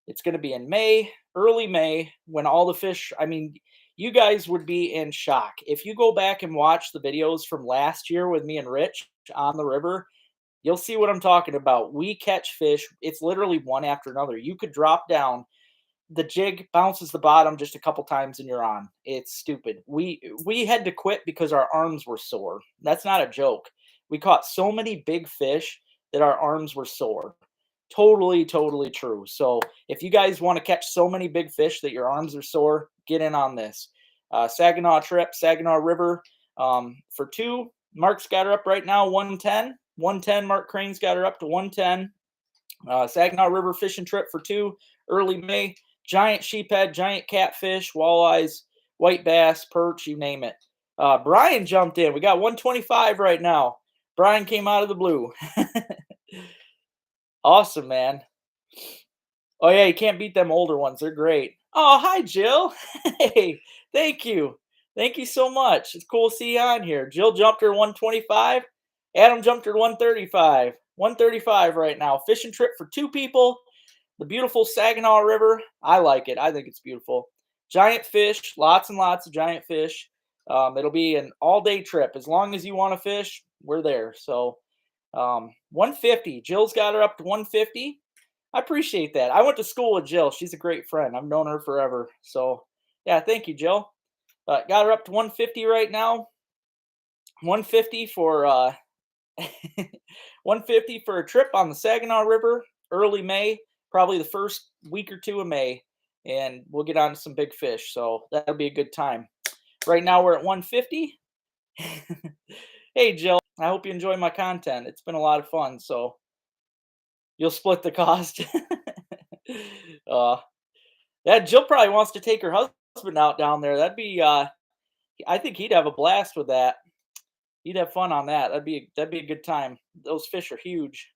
It's going to be in May, early May, when all the fish. I mean, you guys would be in shock if you go back and watch the videos from last year with me and Rich on the river. You'll see what I'm talking about. We catch fish. It's literally one after another. You could drop down, the jig bounces the bottom just a couple times and you're on. It's stupid. We had to quit because our arms were sore. That's not a joke. We caught so many big fish that our arms were sore. Totally true. So if you guys want to catch so many big fish that your arms are sore, get in on this. Saginaw trip, Saginaw River, for two. Mark's got her up right now, 110. 110. Mark Crane's got her up to 110. Saginaw River fishing trip for two, early May. Giant sheephead, giant catfish, walleyes, white bass, perch, you name it. Brian jumped in. We got 125 right now. Brian came out of the blue. Awesome, man. Oh yeah, you can't beat them older ones. They're great. Oh, hi, Jill. Hey, thank you. Thank you so much. It's cool to see you on here. Jill jumped her 125. Adam jumped her 135. 135 right now. Fishing trip for two people. The beautiful Saginaw River. I like it. I think it's beautiful. Giant fish. Lots and lots of giant fish. It'll be an all-day trip. As long as you want to fish, we're there. So 150. Jill's got her up to 150. I appreciate that. I went to school with Jill. She's a great friend. I've known her forever. So yeah, thank you, Jill. Got her up to 150 right now. 150 for 150 for a trip on the Saginaw River, early May, probably the first week or two of May, and we'll get on to some big fish. So that'll be a good time. Right now we're at 150. Hey Jill, I hope you enjoy my content. It's been a lot of fun. So you'll split the cost. uh, yeah, Jill probably wants to take her husband out down there. That'd be I think he'd have a blast with that. He'd have fun on that. That'd be a good time. Those fish are huge.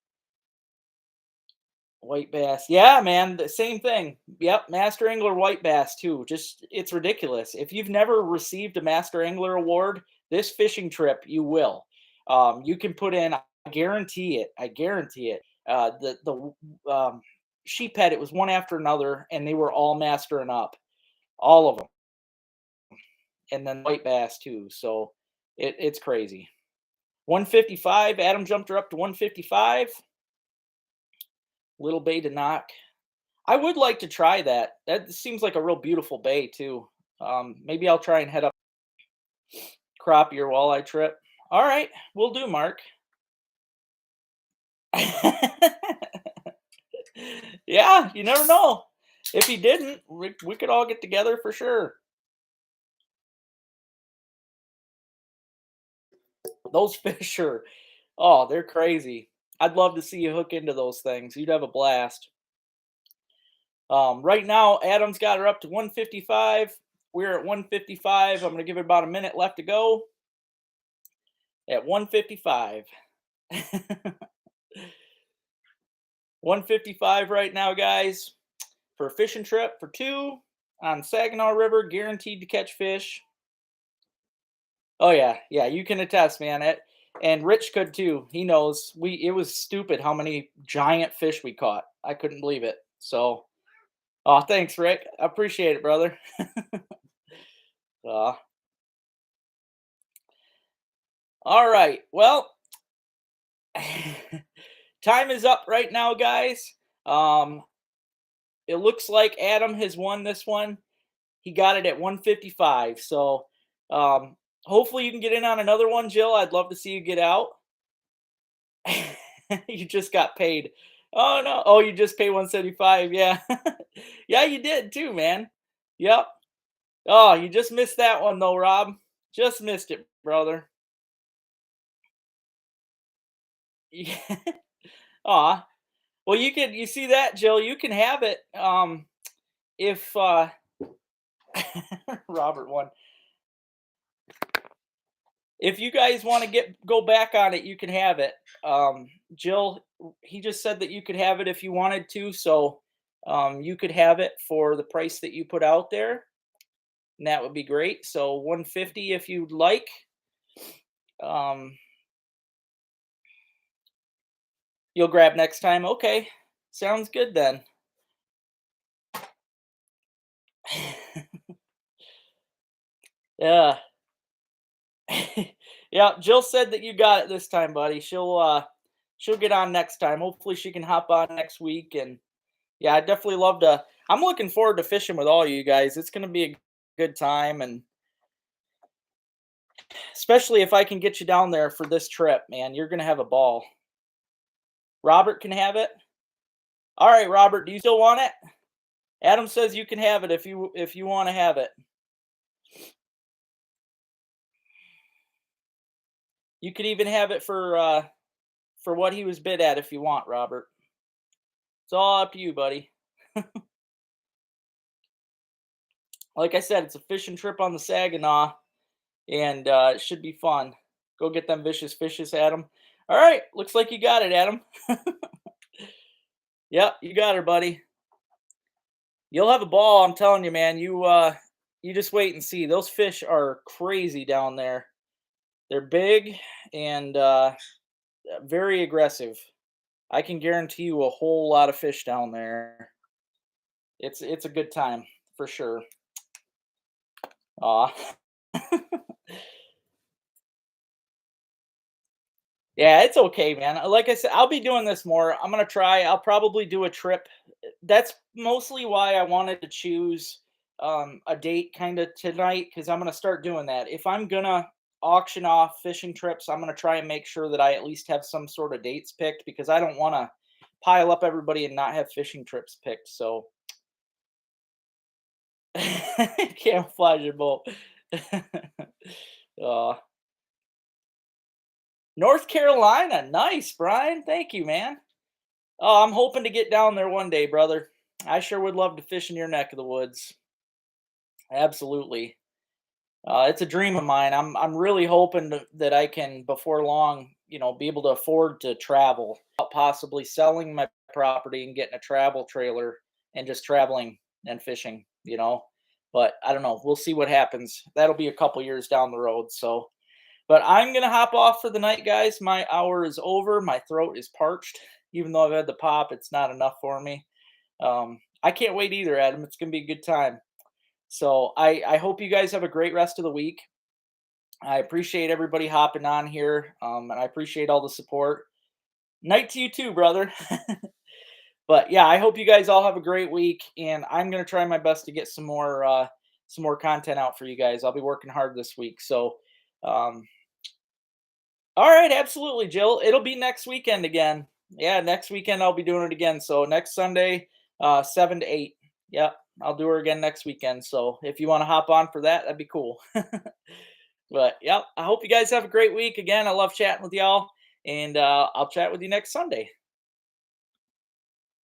White bass. Yeah, man, the same thing. Yep, master angler white bass too. Just it's ridiculous. If you've never received a master angler award, this fishing trip you will. You can put in. I guarantee it. I guarantee it. The sheephead. It was one after another, and they were all mastering up, all of them, and then white bass too. So it's crazy. 155. Adam jumped her up to 155. Little bay to knock. I would like to try that. That seems like a real beautiful bay too. Maybe I'll try and head up crappie or walleye trip. All right, we'll do, Mark. Yeah, you never know. If he didn't, we could all get together for sure. Those fish are, oh, they're crazy. I'd love to see you hook into those things. You'd have a blast. Right now, Adam's got her up to 155. We're at 155. I'm going to give it about a minute left to go. At 155. 155 right now, guys, for a fishing trip for two on Saginaw River, guaranteed to catch fish. Oh yeah, yeah, you can attest, man. And Rich could too. He knows. It was stupid how many giant fish we caught. I couldn't believe it. So, oh, thanks, Rick. I appreciate it, brother. uh, all right. Well, time is up right now, guys. It looks like Adam has won this one. He got it at 155. So, hopefully you can get in on another one, Jill. I'd love to see you get out. You just got paid. Oh no. Oh, you just paid 175. Yeah. Yeah, you did too, man. Yep. Oh, you just missed that one though, Rob. Just missed it, brother. Yeah. Aw. Well, you see that, Jill, you can have it. If Robert won. If you guys want to go back on it, you can have it. Jill, he just said that you could have it if you wanted to, so you could have it for the price that you put out there, and that would be great. So 150 if you'd like. You'll grab next time. Okay, sounds good then. Yeah. Yeah, Jill said that you got it this time, buddy. She'll get on next time. Hopefully she can hop on next week. And yeah, I definitely love to. I'm looking forward to fishing with all you guys. It's gonna be a good time, and especially if I can get you down there for this trip, man, you're gonna have a ball. Robert can have it. All right, Robert, do you still want it? Adam says you can have it if you want to have it. You could even have it for what he was bid at if you want, Robert. It's all up to you, buddy. Like I said, it's a fishing trip on the Saginaw, and it should be fun. Go get them vicious fishes, Adam. All right, looks like you got it, Adam. Yep, you got her, buddy. You'll have a ball, I'm telling you, man. You just wait and see. Those fish are crazy down there. They're big and very aggressive. I can guarantee you a whole lot of fish down there. It's a good time for sure. Aw. Yeah, it's okay, man. Like I said, I'll be doing this more. I'm gonna try. I'll probably do a trip. That's mostly why I wanted to choose a date kind of tonight because I'm gonna start doing that. If I'm gonna auction off fishing trips, I'm going to try and make sure that I at least have some sort of dates picked because I don't want to pile up everybody and not have fishing trips picked. So camouflage your boat. uh, North Carolina, nice, Brian. Thank you, man. Oh, I'm hoping to get down there one day, brother. I sure would love to fish in your neck of the woods. Absolutely. It's a dream of mine. I'm really hoping that I can before long, be able to afford to travel, possibly selling my property and getting a travel trailer and just traveling and fishing. But I don't know. We'll see what happens. That'll be a couple years down the road. So, but I'm gonna hop off for the night, guys. My hour is over. My throat is parched. Even though I've had the pop, it's not enough for me. I can't wait either, Adam. It's gonna be a good time. So I hope you guys have a great rest of the week. I appreciate everybody hopping on here, and I appreciate all the support. Night to you too, brother. But yeah, I hope you guys all have a great week, and I'm gonna try my best to get some more content out for you guys. I'll be working hard this week. So, um, all right, absolutely, Jill. It'll be next weekend again. Yeah, next weekend I'll be doing it again. So next Sunday, 7 to 8. Yep, I'll do her again next weekend. So if you want to hop on for that, that'd be cool. But yep, I hope you guys have a great week. Again, I love chatting with y'all, and I'll chat with you next Sunday.